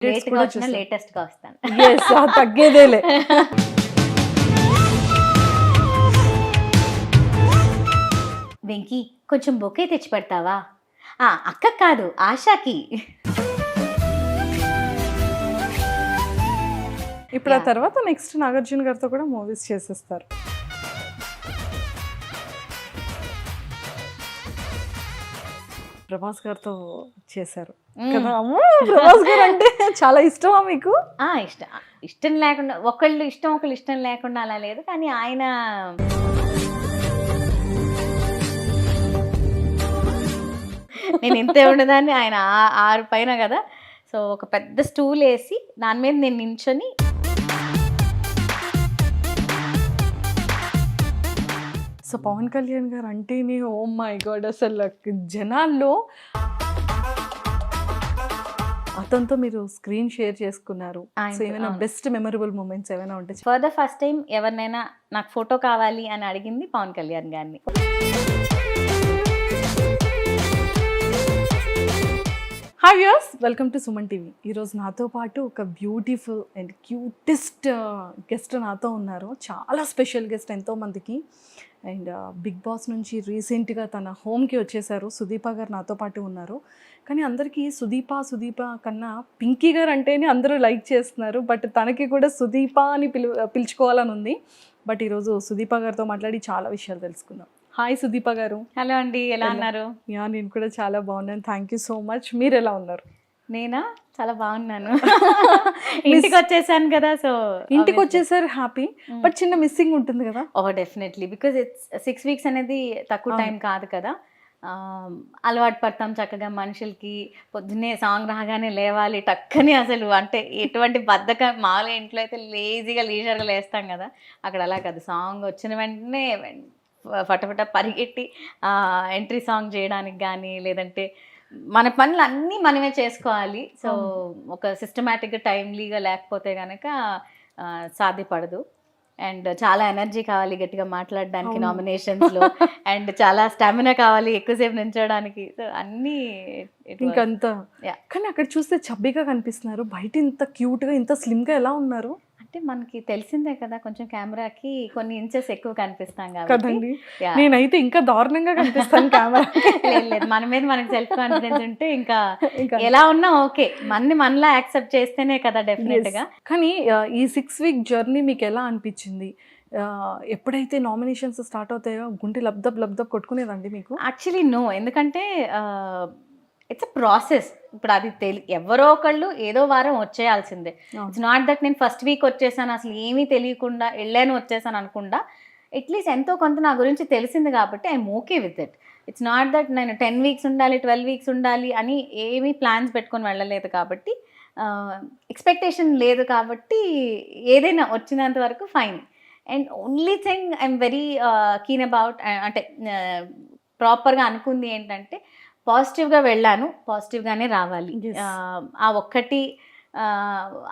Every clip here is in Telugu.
లేట్‌గా వచ్చినా లేటెస్ట్‌గా వస్తాను. యెస్. తగ్గేదేలే. వెంకీ కొంచెం బొకే తెచ్చి పెడతావా? అక్కకి కాదు ఆశాకి. ఇప్పుడు ఆ యాహ్! తర్వాత నెక్స్ట్ నాగార్జున గారితో కూడా మూవీస్ చేసేస్తారు. ప్రభాస్ గారితో చేశారు కదా. అమ్మో! ప్రభాస్ గారు అంటే చాలా ఇష్టమా మీకు? ఇష్టం లేకుండా ఒకళ్ళు ఇష్టం ఒకళ్ళు ఇష్టం లేకుండా అలా లేదు. కానీ ఆయన నేను ఇంతే ఉండదాన్ని, ఆయన 6 పైన కదా. సో ఒక పెద్ద స్టూల్ వేసి దాని మీద నేను నించొని సో పవన్ కళ్యాణ్ గారు అంటేనే ఓ మై గాడ్, అసలు జనాల్లో అతనితో మీరు స్క్రీన్ షేర్ చేసుకున్నారు. సో ఏమైనా బెస్ట్ మెమరబుల్ మూమెంట్స్ ఏమైనా ఉంటే ఫర్ ద ఫస్ట్ టైం ఎవరినైనా నాకు ఫోటో కావాలి అని అడిగింది పవన్ కళ్యాణ్ గారిని. Hi viewers, welcome to Suman TV. ఈరోజు నాతో పాటు ఒక బ్యూటిఫుల్ అండ్ క్యూటెస్ట్ గెస్ట్ నాతో ఉన్నారు. చాలా స్పెషల్ గెస్ట్ ఎంతోమందికి. అండ్ బిగ్ బాస్ నుంచి రీసెంట్గా తన హోమ్కి వచ్చేసారు. సుదీప గారు నాతో పాటు ఉన్నారు. కానీ అందరికీ సుదీప కన్నా పింకీ గారు అంటేనే అందరూ లైక్ చేస్తున్నారు. బట్ తనకి కూడా సుదీప అని పిలుచుకోవాలని ఉంది. బట్ ఈరోజు సుదీప గారితో మాట్లాడి చాలా విషయాలు తెలుసుకుందాం. హాయ్ సుదీప గారు. హలో అండి, ఎలా ఉన్నారు? నేను కూడా చాలా బాగున్నాను, థ్యాంక్ యూ సో మచ్. మీరు ఎలా ఉన్నారు? నేనా చాలా బాగున్నాను. ఇంటికి వచ్చేసాను కదా. సో ఇంటికి వచ్చేసారు, హ్యాపీ. బట్ చిన్న మిస్సింగ్ ఉంటుంది కదా. డెఫినెట్లీ, బికాజ్ ఇట్స్ 6 వీక్స్ అనేది తక్కువ టైం కాదు కదా. అలవాటు పడతాం చక్కగా మనుషులకి. పొద్దున్నే సాంగ్ రాగానే లేవాలి టక్కని, అసలు అంటే ఎటువంటి బద్ధకం. మామూలుగా ఇంట్లో అయితే లేజీగా లీజర్గా లేస్తాం కదా, అక్కడ అలా కాదు. సాంగ్ వచ్చిన వెంటనే ఫటఫట పరిగెట్టి ఎంట్రీ సాంగ్ చేయడానికి కానీ, లేదంటే మన పనులు అన్నీ మనమే చేసుకోవాలి. సో ఒక సిస్టమేటిక్గా టైమ్లీగా లేకపోతే కనుక సాధ్యపడదు. అండ్ చాలా ఎనర్జీ కావాలి గట్టిగా మాట్లాడడానికి నామినేషన్స్లో. అండ్ చాలా స్టామినా కావాలి ఎక్కువసేపు నించోడానికి. సో అన్నీ ఇంకంతా. కానీ అక్కడ చూస్తే చబ్బీగా కనిపిస్తున్నారు, బయట ఇంత క్యూట్గా ఇంత స్లిమ్గా ఎలా ఉన్నారు? అంటే మనకి తెలిసిందే కదా, కొంచెం కెమెరాకి కొన్ని ఇంచెస్ ఎక్కువ కనిపిస్తాం కదండి. నేనైతే ఇంకా దారుణంగా కనిపిస్తాను కెమెరా. లేదు, మన మీద మనకి సెల్ఫ్ కాన్ఫిడెన్స్ ఉంటే ఇంకా ఎలా ఉన్నా ఓకే. మనలా యాక్సెప్ట్ చేస్తేనే కదా డెఫినెట్ గా. కానీ ఈ 6 వీక్ జర్నీ మీకు ఎలా అనిపించింది? ఎప్పుడైతే నామినేషన్స్ స్టార్ట్ అవుతాయో గుండె లబ్దబ్ కొట్టుకునేదండి మీకు? యాక్చువల్లీ నో, ఎందుకంటే ఇట్స్ అ ప్రాసెస్. ఇప్పుడు అది ఎవరో ఒకళ్ళు ఏదో వారం వచ్చేయాల్సిందే. ఇట్స్ నాట్ దట్ నేను ఫస్ట్ వీక్ వచ్చేసాను అసలు ఏమీ తెలియకుండా వెళ్ళాను వచ్చేసాను అనుకుండా. అట్లీస్ట్ ఎంతో కొంత నా గురించి తెలిసింది కాబట్టి I'm okay with it. It's not that నేను 10 వీక్స్ ఉండాలి 12 వీక్స్ ఉండాలి అని ఏమీ ప్లాన్స్ పెట్టుకొని వెళ్ళలేదు కాబట్టి, ఎక్స్పెక్టేషన్ లేదు కాబట్టి ఏదైనా వచ్చినంత వరకు fine. And only thing I'm very keen about, అంటే ప్రాపర్గా అనుకుంది ఏంటంటే పాజిటివ్గా వెళ్ళాను, పాజిటివ్గానే రావాలి. ఆ ఒక్కటి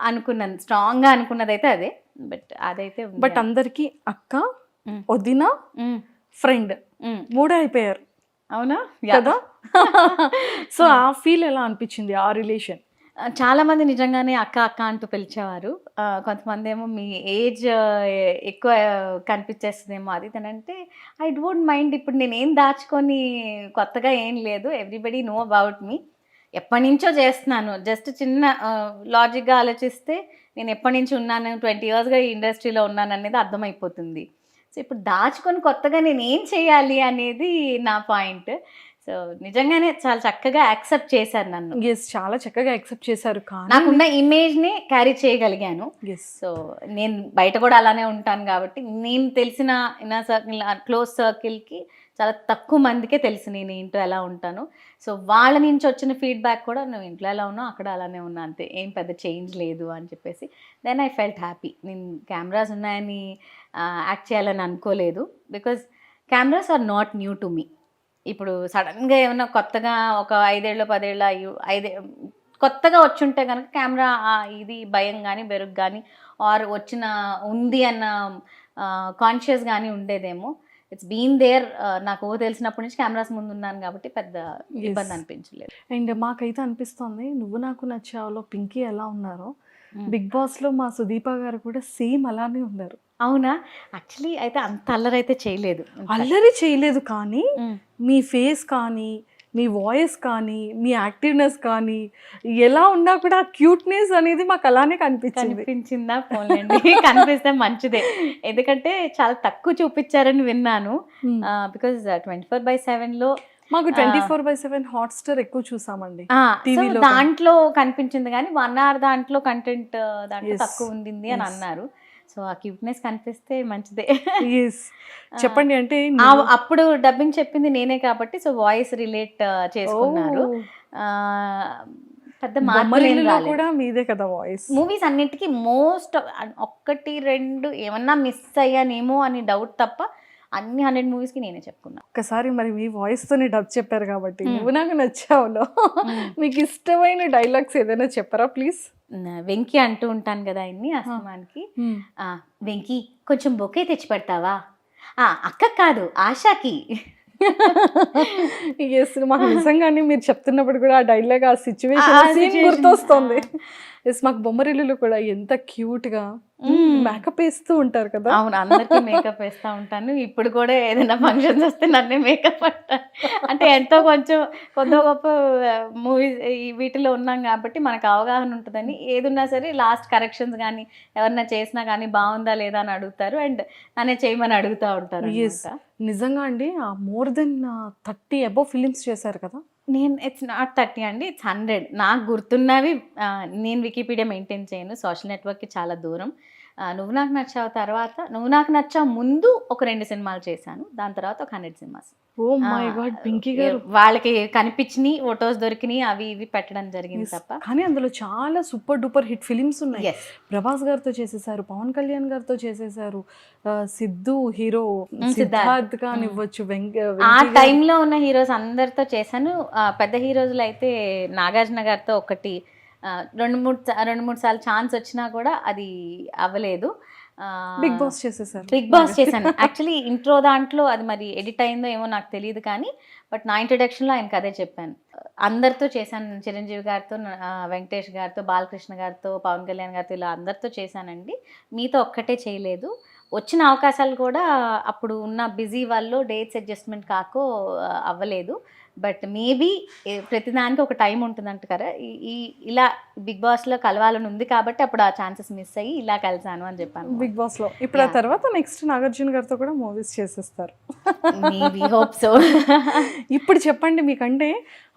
అనుకున్నాను, స్ట్రాంగ్గా అనుకున్నది అయితే అదే. బట్ అందరికీ అక్క, వదిన, ఫ్రెండ్ 3 అయిపోయారు. అవునా కదా. సో ఆ ఫీల్ ఎలా అనిపించింది, ఆ రిలేషన్? చాలామంది నిజంగానే అక్క అక్క అంటూ పిలిచేవారు. కొంతమంది ఏమో మీ ఏజ్ ఎక్కువ కనిపించేస్తుందేమో అది అంటే ఐ డోంట్ మైండ్. ఇప్పుడు నేనేం దాచుకొని కొత్తగా ఏం లేదు, ఎవ్రీబడి నో అబౌట్ మీ. ఎప్పటి నుంచో చేస్తున్నాను. జస్ట్ చిన్న లాజిక్గా ఆలోచిస్తే నేను ఎప్పటి నుంచి ఉన్నాను, 20 ఇయర్స్గా ఈ ఇండస్ట్రీలో ఉన్నాను అనేది అర్థమైపోతుంది. సో ఇప్పుడు దాచుకొని కొత్తగా నేను ఏం చేయాలి అనేది నా పాయింట్. సో నిజంగానే చాలా చక్కగా యాక్సెప్ట్ చేశారు నన్ను. చాలా చక్కగా యాక్సెప్ట్ చేశారు. నాకున్న ఇమేజ్ని క్యారీ చేయగలిగాను. సో నేను బయట కూడా అలానే ఉంటాను కాబట్టి, నేను తెలిసిన ఇన్నర్ సర్కిల్, క్లోజ్ సర్కిల్కి చాలా తక్కువ మందికే తెలుసు నేను ఏంటో ఎలా ఉంటాను. సో వాళ్ళ నుంచి వచ్చిన ఫీడ్బ్యాక్ కూడా నువ్వు ఇంట్లో ఎలా ఉన్నావు అక్కడ అలానే ఉన్నా, అంతే, ఏం పెద్ద చేంజ్ లేదు అని చెప్పేసి. Then I felt happy. నేను కెమెరాస్ ఉన్నాయని యాక్ట్ చేయాలని అనుకోలేదు, because cameras are not new to me. ఇప్పుడు సడన్గా ఏమన్నా కొత్తగా ఒక 5 ఏళ్ళు 10 ఏళ్ళ 5 కొత్తగా వచ్చుంటే కనుక కెమెరా ఇది భయం కానీ బెరుగు కానీ ఆర్ ఉంది అన్న కాన్షియస్ కానీ ఉండేదేమో. It's been there. నాకు తెలిసినప్పటి నుంచి కెమెరాస్ ముందు ఉన్నాను కాబట్టి పెద్ద ఇబ్బంది అనిపించలేదు. అండ్ మాకైతే అనిపిస్తుంది నువ్వు నాకు నచ్చావులో పింకీ ఎలా ఉన్నారో బిగ్ బాస్లో మా సుదీప గారు కూడా సేమ్ అలానే ఉన్నారు. అవునా? యాక్చువల్లీ అయితే అంత అల్లరి అయితే చేయలేదు. అల్లరి చేయలేదు కానీ మీ ఫేస్ కానీ మీ వాయిస్ కానీ మీ యాక్టివ్నెస్ కానీ ఎలా ఉన్నా కూడా క్యూట్నెస్ అనేది మాకు అలానే కనిపించిందా? పోలేండి, కనిపిస్తే మంచిదే. ఎందుకంటే చాలా తక్కువ చూపించారని విన్నాను. బికాజ్ 24/7లో మాకు 24/7 హాట్స్టార్ ఎక్కువ చూసామండి. దాంట్లో కనిపించింది కానీ 1 hour దాంట్లో కంటెంట్ దాంట్లో తక్కువ ఉంది అని అన్నారు. సో ఆ క్యూట్నెస్ కనిపిస్తే మంచిదే. చెప్పండి. అంటే అప్పుడు డబ్బింగ్ చెప్పింది నేనే కాబట్టి సో వాయిస్ రిలేట్ చేసుకున్నారు. పెద్ద మార్పులు కూడా మీదే కదా వాయిస్. మూవీస్ అన్నిటికీ మోస్ట్ 1-2 ఏమన్నా మిస్ అయ్యానేమో అని డౌట్ తప్ప అన్ని 100 మూవీస్కి నేనే చెప్పుకున్నా. ఒక్కసారి మరి మీ వాయిస్తోనే డబ్ చెప్పారు కాబట్టి నువ్వు నాకు నచ్చావులో మీకు ఇష్టమైన డైలాగ్స్ ఏదైనా చెప్పరా ప్లీజ్? వెంకీ అంటూ ఉంటాను కదా ఆయన్ని అస్తమానికి. వెంకీ కొంచెం బొకే తెచ్చి పెడతావా? అక్క కాదు ఆశాకి. మాకు నిజంగానే మీరు చెప్తున్నప్పుడు కూడా ఆ డైలాగ్ ఆ సిచ్యువేషన్ గుర్తొస్తుంది. మాకు బొమ్మరిల్లులో కూడా ఎంత క్యూట్ గా మేకప్ వేస్తూ ఉంటారు కదా. అవును, అందరికీ మేకప్ వేస్తూ ఉంటాను. ఇప్పుడు కూడా ఏదైనా ఫంక్షన్స్ వస్తే నన్నే మేకప్ అంటాను. అంటే ఎంతో కొంచెం కొద్ది గొప్ప మూవీస్ వీటిలో ఉన్నాం కాబట్టి మనకు అవగాహన ఉంటుందని ఏదున్నా సరే లాస్ట్ కరెక్షన్స్ కానీ ఎవరన్నా చేసినా కానీ బాగుందా లేదా అని అడుగుతారు. అండ్ నన్నే చేయమని అడుగుతూ ఉంటారు. నిజంగా అండి మోర్ దెన్ 30 అబోవ్ ఫిలిమ్స్ చేశారు కదా. ఇట్స్ నాట్ 30 అండి, ఇట్స్ 100. నాకు గుర్తున్నవి నేను వికీపీడియా మెయింటైన్ చేయను, సోషల్ నెట్వర్క్కి చాలా దూరం. నువ్వు నాకు నచ్చావు తర్వాత, నువ్వు నాకు నచ్చావు ముందు ఒక 2 సినిమాలు చేశాను, దాని తర్వాత ఒక 100 cinemas. Oh my god, Pinky గారు వాళ్ళకి కనిపించినాయి ఫొటోస్ దొరికినాయి అవి ఇవి పెట్టడం జరిగింది తప్ప. కానీ అందులో చాలా సూపర్ డూపర్ హిట్ ఫిలిమ్స్ ఉన్నాయి. ప్రభాస్ గారితో చేసేసారు, పవన్ కళ్యాణ్ గారితో చేసేసారు, సిద్ధు హీరో సిద్ధార్థ్ కానివ్వచ్చు, ఆ టైంలో ఉన్న హీరోస్ అందరితో చేశాను. పెద్ద హీరోస్లో అయితే నాగార్జున గారితో ఒకటి 2-3 సార్లు ఛాన్స్ వచ్చినా కూడా అది అవ్వలేదు. బిగ్ బాస్ చేసేసారు. బిగ్ బాస్ చేశాను యాక్చువల్లీ. ఇంట్రో దాంట్లో అది మరి ఎడిట్ అయిందో ఏమో నాకు తెలియదు కానీ బట్ నా ఇంట్రొడక్షన్లో ఆయనకు అదే చెప్పాను. అందరితో చేశాను, చిరంజీవి గారితో, వెంకటేష్ గారితో, బాలకృష్ణ గారితో, పవన్ కళ్యాణ్ గారితో, ఇలా అందరితో చేశానండి. మీతో ఒక్కటే చేయలేదు. వచ్చిన అవకాశాలు కూడా అప్పుడు ఉన్న బిజీ వాళ్ళు డేట్స్ అడ్జస్ట్మెంట్ కాకో అవ్వలేదు. బట్ మేబీ ప్రతిదానికి ఒక టైం ఉంటుందంట కదా. ఇలా బిగ్ బాస్లో కలవాలని ఉంది కాబట్టి అప్పుడు ఆ ఛాన్సెస్ మిస్ అయ్యి ఇలా కలిసాను అని చెప్పాను బిగ్ బాస్లో. ఇప్పుడు ఆ తర్వాత నెక్స్ట్ నాగార్జున గారితో కూడా మూవీస్ చేసేస్తారు. Maybe hope so. ఇప్పుడు చెప్పండి, మీకంటే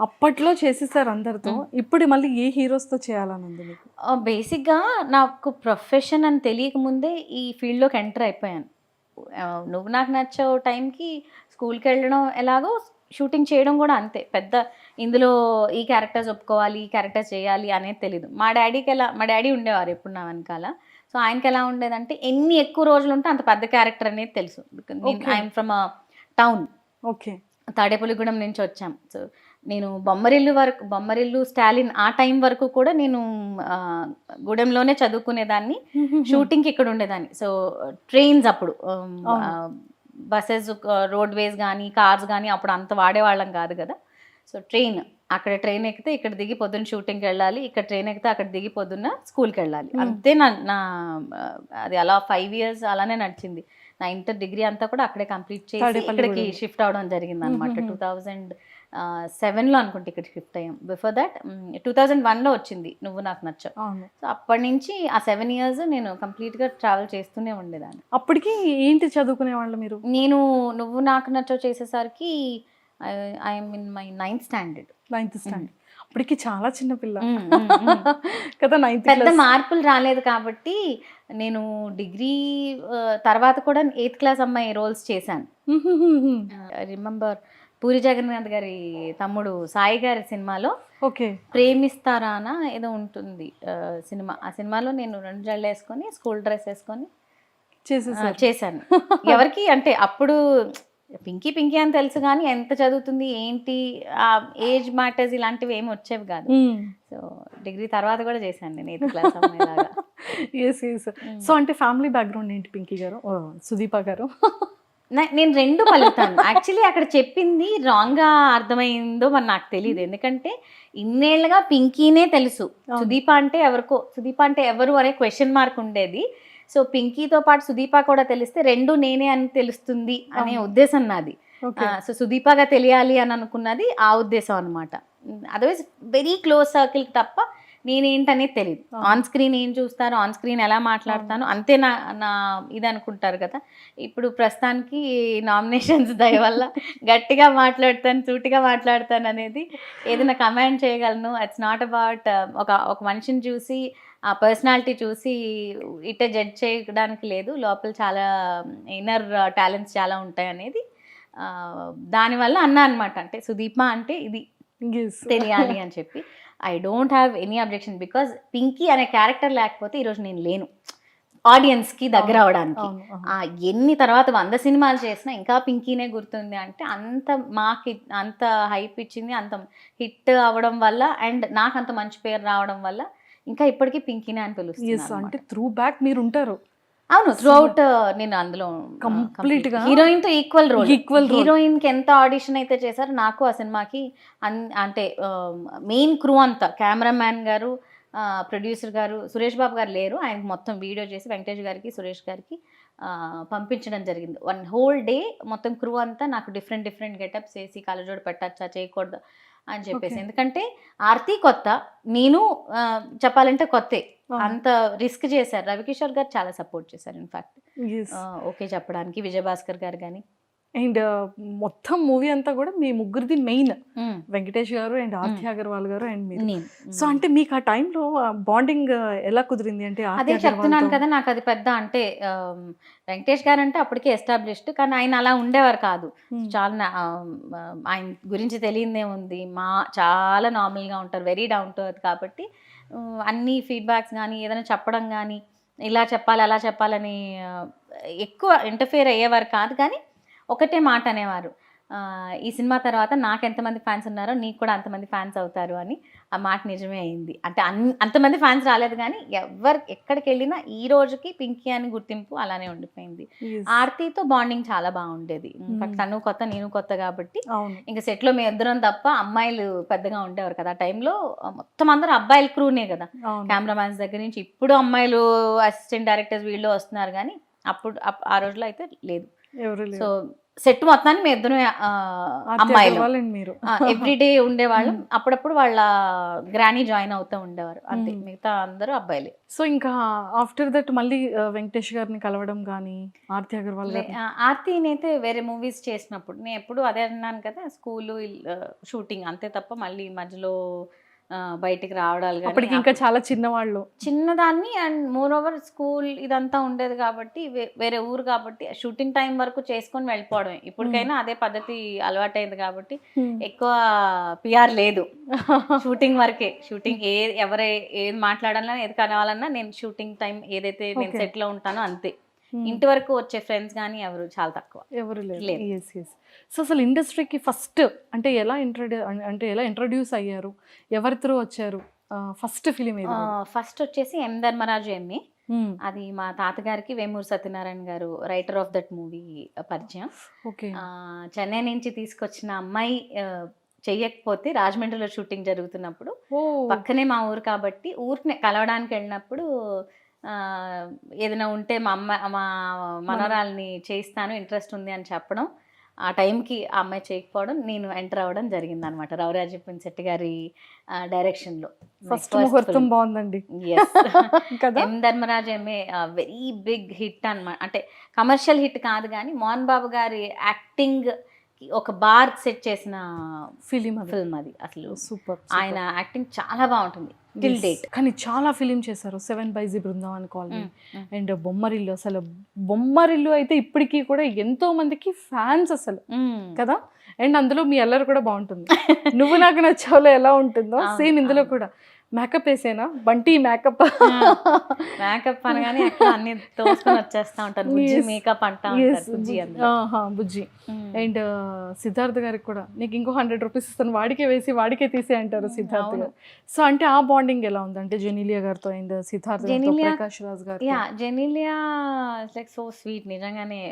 అప్పట్లో చేసేసారు అందరితో, ఇప్పుడు మళ్ళీ ఏ హీరోస్తో చేయాలని ఉంది మీకు? బేసిక్గా నాకు ప్రొఫెషన్ అని తెలియకముందే ఈ ఫీల్డ్లోకి ఎంటర్ అయిపోయాను. నువ్వు నాకు నచ్చావు టైంకి స్కూల్కి వెళ్ళడం ఎలాగో షూటింగ్ చేయడం కూడా అంతే. పెద్ద ఇందులో ఈ క్యారెక్టర్స్ ఒప్పుకోవాలి, ఈ క్యారెక్టర్స్ చేయాలి అనేది తెలీదు. మా డాడీ ఉండేవారు ఎప్పుడు నా వెనకాల. సో ఆయనకి ఎలా ఉండేదంటే ఎన్ని ఎక్కువ రోజులు ఉంటే అంత పెద్ద క్యారెక్టర్ అనేది తెలుసు. I'm from a town. Okay, Tadepalligudem నుంచి వచ్చాం. సో నేను బొమ్మరిల్లు స్టాలిన్ ఆ టైం వరకు కూడా నేను గూడెంలోనే చదువుకునేదాన్ని, షూటింగ్కి ఇక్కడ ఉండేదాన్ని. సో ట్రైన్స్ అప్పుడు బస్సెస్, రోడ్వేస్ కానీ కార్స్ కానీ అప్పుడు అంత వాడేవాళ్ళం కాదు కదా. సో అక్కడ ట్రైన్ ఎక్కితే ఇక్కడ దిగి పొద్దున్న షూటింగ్కి వెళ్ళాలి, ఇక్కడ ట్రైన్ ఎక్కితే అక్కడ దిగి పొద్దున్న స్కూల్కి వెళ్ళాలి. అంతే నా అది అలా 5 years అలానే నడిచింది. నా ఇంటర్ డిగ్రీ అంతా కూడా అక్కడే కంప్లీట్ చేసి ఇక్కడికి షిఫ్ట్ అవడం జరిగింది అనమాట. 2007లో అనుకుంటే ఇక్కడ షిఫ్ట్ అయ్యాం. బిఫోర్ దట్ 2001లో వచ్చింది నువ్వు నాకు నచ్చావు. సో అప్పటి నుంచి ఆ 7 years నేను కంప్లీట్గా ట్రావెల్ చేస్తూనే ఉండేదాన్ని. అప్పటికి ఏంటి చదువుకునే వాళ్ళు మీరు? నేను నువ్వు నాకు నచ్చావు చేసేసరికి I'm in my 9th standard. అప్పటికి చాలా చిన్న పిల్ల కదా. 9th పెద్ద మార్పులు రాలేదు కాబట్టి నేను డిగ్రీ తర్వాత కూడా 8th class అమ్మాయి రోల్స్ చేశాను. ఐ రిమెంబర్ పూరి జగన్నాథ్ గారి తమ్ముడు సాయి గారి సినిమాలో ప్రేమిస్తారానా ఏదో ఉంటుంది సినిమా. ఆ సినిమాలో నేను 2 జడలు వేసుకొని స్కూల్ డ్రెస్ వేసుకొని చేశాను. ఎవరికి అంటే అప్పుడు పింకీ అని తెలుసు కానీ ఎంత చదువుతుంది ఏంటి ఆ ఏజ్ మ్యాటర్స్ ఇలాంటివి ఏమి వచ్చేవి కాదు. సో డిగ్రీ తర్వాత కూడా చేశాను నేను 8th class అమ్మాయిలాగా. సో అంటే ఫ్యామిలీ బ్యాక్గ్రౌండ్ ఏంటి పింకీ గారు, సుదీప గారు? నేను రెండు పలుకుతాను. యాక్చువల్లీ అక్కడ చెప్పింది రాంగ్‌గా అర్థమైందో మరి నాకు తెలీదు. ఎందుకంటే ఇన్నేళ్లుగా పింకీనే తెలుసు. సుదీప అంటే ఎవరు అనే క్వెషన్ మార్క్ ఉండేది. సో పింకీతో పాటు సుదీప కూడా తెలిస్తే 2 నేనే అని తెలుస్తుంది అనే ఉద్దేశం నాది. సో సుదీపగా తెలియాలి అని అనుకున్నది ఆ ఉద్దేశం అనమాట. అదర్వైజ్ వెరీ క్లోజ్ సర్కిల్ తప్ప నేనేంటనేది తెలియదు. ఆన్ స్క్రీన్ ఏం చూస్తారు, ఆన్ స్క్రీన్ ఎలా మాట్లాడతాను అంతే నా ఇది అనుకుంటారు కదా. ఇప్పుడు ప్రస్తుతానికి నామినేషన్స్ దయ వల్ల గట్టిగా మాట్లాడతాను, సూటిగా మాట్లాడతాను అనేది ఏదైనా కమాండ్ చేయగలను. ఇట్స్ నాట్ అబౌట్ ఒక మనిషిని చూసి ఆ పర్సనాలిటీ చూసి ఇట్టే జడ్జ్ చేయడానికి లేదు. లోపల చాలా ఇన్నర్ టాలెంట్స్ చాలా ఉంటాయి అనేది దానివల్ల అన్నా అనమాట. అంటే సుదీప అంటే ఇది తెలియాలి అని చెప్పి. I don't have any objection because Pinky అనే క్యారెక్టర్ లేకపోతే ఈరోజు నేను లేను ఆడియన్స్కి దగ్గర అవడానికి. ఎన్ని తర్వాత 100 సినిమాలు చేసినా ఇంకా పింకీనే గుర్తుంది అంటే అంత హైప్ ఇచ్చింది, అంత హిట్ అవ్వడం వల్ల అండ్ నాకు అంత మంచి పేరు రావడం వల్ల ఇంకా ఇప్పటికీ పింకీనే అని పిలుస్తుంది. అంటే త్రూ బ్యాక్ మీరు ఉంటారు. అవును, త్రూ అవుట్ నేను అందులో కంప్లీట్ గా హీరోయిన్ తో ఈక్వల్ రోల్. హీరోయిన్ కి ఎంత ఆడిషన్ అయితే చేశారో నాకు ఆ సినిమాకి అంటే మెయిన్ క్రూ అంతా, కెమెరామ్యాన్ గారు, ప్రొడ్యూసర్ గారు, సురేష్ బాబు గారు లేరు, ఆయనకి మొత్తం వీడియో చేసి వెంకటేష్ గారికి సురేష్ గారికి పంపించడం జరిగింది. 1 whole డే మొత్తం క్రూ అంతా నాకు డిఫరెంట్ గెటప్స్ వేసి కళ్ళజోడు పెట్టచ్చా చేయకూడదు అని చెప్పేసి. ఎందుకంటే ఆర్తి కొత్త, నేను చెప్పాలంటే కొత్తే, అంత రిస్క్ చేశారు. రవికిషోర్ గారు చాలా సపోర్ట్ చేశారు ఇన్ఫాక్ట్ ఓకే చెప్పడానికి, విజయభాస్కర్ గారు కానీ. అండ్ మొత్తం మూవీ అంతా కూడా మీ ముగ్గురిది మెయిన్, వెంకటేష్ గారు అండ్ ఆర్తి అగర్వాల్ గారు అండ్ మీరు. సో అంటే మీకు ఆ టైంలో బాండింగ్ ఎలా కుదిరింది? అంటే అదే చెప్తున్నాను కదా, నాకు అది పెద్ద అంటే వెంకటేష్ గారు అంటే అప్పటికే ఎస్టాబ్లిష్డ్, కానీ ఆయన అలా ఉండేవారు కాదు. చాలా ఆయన గురించి తెలియదే ఉంది, చాలా నార్మల్గా ఉంటారు, వెరీ డౌన్ టు ఎర్త్. కాబట్టి అన్ని ఫీడ్బ్యాక్స్ కానీ ఏదైనా చెప్పడం కానీ ఇలా చెప్పాలి అలా చెప్పాలని ఎక్కువ ఇంటర్ఫియర్ అయ్యేవారు కాదు. కానీ ఒకటే మాట అనేవారు, ఈ సినిమా తర్వాత నాకు ఎంతమంది ఫ్యాన్స్ ఉన్నారో నీకు కూడా అంతమంది ఫ్యాన్స్ అవుతారు అని. ఆ మాట నిజమే అయింది. అంటే అంతమంది ఫ్యాన్స్ రాలేదు కానీ ఎక్కడికి వెళ్ళినా ఈ రోజుకి పింకీ అని గుర్తింపు అలానే ఉండిపోయింది. ఆర్తితో బాండింగ్ చాలా బాగుండేది. తను కొత్త నేను కొత్త కాబట్టి ఇంకా సెట్లో మేము ఇద్దరం తప్ప అమ్మాయిలు పెద్దగా ఉండేవారు కదా. ఆ టైంలో మొత్తం అందరూ అబ్బాయిల క్రూనే కదా, కెమెరామ్యాన్స్ దగ్గర నుంచి. ఇప్పుడు అమ్మాయిలు అసిస్టెంట్ డైరెక్టర్స్ వీళ్ళు వస్తున్నారు కానీ అప్పుడు ఆ రోజులో అయితే లేదు. సో సెట్ మొత్తాన్ని మేము ఇద్దరు అమ్మాయిలు ఎవ్రీడే ఉండేవాళ్ళం. అప్పుడప్పుడు వాళ్ళ గ్రానీ జాయిన్ అవుతూ ఉండేవారు అంతే, మిగతా అందరూ అబ్బాయిలే. సో ఇంకా ఆఫ్టర్ దట్ మళ్ళీ వెంకటేష్ గారిని కలవడం కానీ, ఆర్తి అగర్వాల్ ఆర్తిని అయితే వేరే మూవీస్ చేసినప్పుడు నేను ఎప్పుడు అదే అన్నాను కదా, స్కూలు షూటింగ్ అంతే తప్ప మళ్ళీ మధ్యలో బయటికి రావడాలు కానీ. ఇంకా చాలా చిన్నదాన్ని అండ్ మోర్ ఓవర్ స్కూల్ ఇదంతా ఉండేది కాబట్టి వేరే ఊరు కాబట్టి షూటింగ్ టైం వరకు చేసుకొని వెళ్ళిపోవడమే. ఇప్పటికైనా అదే పద్ధతి అలవాటైంది కాబట్టి ఎక్కువ పిఆర్ లేదు, షూటింగ్ వరకే. షూటింగ్ ఏది మాట్లాడాలన్నా ఏది కలవాలన్నా నేను షూటింగ్ టైం ఏదైతే నేను సెట్లో ఉంటానో అంతే. ఇంటి వరకు వచ్చే ఫ్రెండ్స్ కానీ ఎవరు చాలా తక్కువ, ఎవరు లేదు. సో అసలు ఇండస్ట్రీకి ఫస్ట్ అంటే ఎలా ఇంట్రడ్యూస్ అయ్యారు, ఎవరి త్రూ వచ్చారు? ఫస్ట్ ఫిలిం ఫస్ట్ వచ్చేసి ఎం ధర్మరాజు ఎంఏ. అది మా తాతగారికి వేమూరు సత్యనారాయణ గారు రైటర్ ఆఫ్ దట్ మూవీ పరిచయం. చెన్నై నుంచి తీసుకొచ్చిన అమ్మాయి చెయ్యకపోతే రాజమండ్రిలో షూటింగ్ జరుగుతున్నప్పుడు, పక్కనే మా ఊరు కాబట్టి ఊరిని కలవడానికి వెళ్ళినప్పుడు ఏదైనా ఉంటే మా మనవరాల్ని చేయిస్తాను ఇంట్రెస్ట్ ఉంది అని చెప్పడం, ఆ టైంకి ఆ అమ్మాయి చేయకపోవడం, నేను ఎంటర్ అవ్వడం జరిగింది అనమాట రవిరాజ పిన్సెట్టి గారి డైరెక్షన్లో. ఫస్ట్ ముహూర్తం బాగుందండి. M Dharmaraju MA very big hit అనమాట. అంటే కమర్షియల్ హిట్ కాదు కానీ మోహన్ బాబు గారి యాక్టింగ్ ఒక బార్ సెట్ చేసిన ఫిలిం అది. అసలు సూపర్, ఆయన యాక్టింగ్ చాలా బాగుంటుంది టిల్ డేట్. కానీ చాలా ఫిలిం చేశారు, 7 బైజీ బృందావన్ కాలనీ అండ్ బొమ్మరిల్లు. అసలు బొమ్మరిల్లు అయితే ఇప్పటికీ కూడా ఎంతో మందికి ఫ్యాన్స్ అసలు కదా. అండ్ అందులో మీ అల్లరి కూడా బాగుంటుంది, నువ్వు నాకు నచ్చావులో ఎలా ఉంటుందో సేమ్ ఇందులో కూడా. మేకప్ వేసేనా బంటి మేకప్? మేకప్ అనగానే అక్కడ అన్ని తోసుకొని వచ్చేస్తా ఉంటారు. బుజ్జి Yes. మేకప్ అంటా Yes, ఉంటారు బుజ్జి అందులో. బుజ్జి. ఉమ్. అండ్ సిద్ధార్థ్ గారికి కూడా నీకు ఇంకో 100 రూపీస్ ఇస్తాను, వాడికే వేసి వాడికే తీసే అంటారు సిద్ధార్థ్ అవును. గారు. సో అంటే ఆ బాండింగ్ ఎలా ఉంది అంటే జెనీలియా గారితో అండ్ సిద్ధార్థ్ గారితో, జెనీలియా- ప్రకాష్ రాజ్ గారితో? Yeah Genelia like so sweet నిజంగానే.